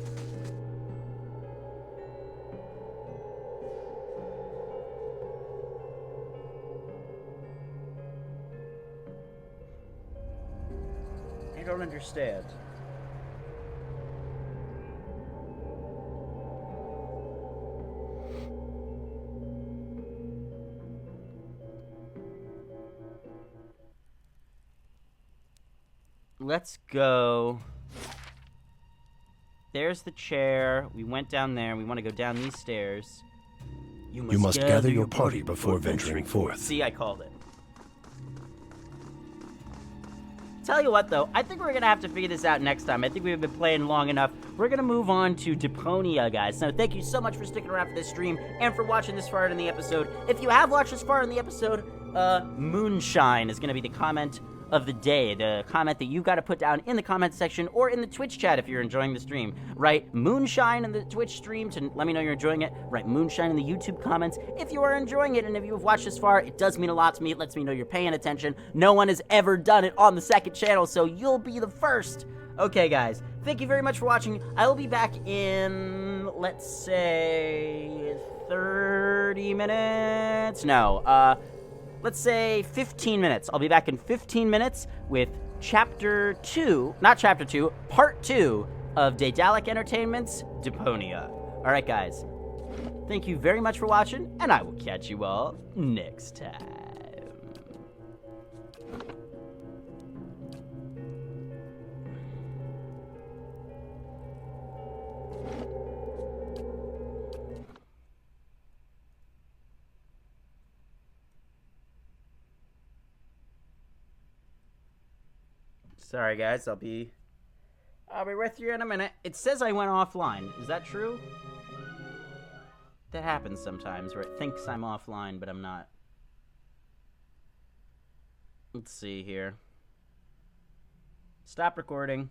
[SPEAKER 1] I don't understand. Let's go. There's the chair. We went down there. We want to go down these stairs.
[SPEAKER 12] You must gather your party before venturing forth.
[SPEAKER 1] See, I called it. Tell you what, though, I think we're going to have to figure this out next time. I think we've been playing long enough. We're going to move on to Deponia, guys. So thank you so much for sticking around for this stream and for watching this far in the episode. If you have watched this far in the episode, Moonshine is going to be the comment of the day, the comment that you got to put down in the comment section or in the Twitch chat if you're enjoying the stream. Write Moonshine in the Twitch stream to let me know you're enjoying it. Write Moonshine in the YouTube comments if you are enjoying it, and if you have watched this far, it does mean a lot to me. It lets me know you're paying attention. No one has ever done it on the second channel, so you'll be the first. Okay, guys, thank you very much for watching. I will be back in, let's say, 30 minutes? No, let's say 15 minutes. I'll be back in 15 minutes with Chapter 2, not Chapter 2, Part 2 of Daedalic Entertainment's Deponia. Alright, guys. Thank you very much for watching, and I will catch you all next time. Sorry, guys. I'll be with you in a minute. It says I went offline. Is that true? That happens sometimes where it thinks I'm offline, but I'm not. Let's see here. Stop recording.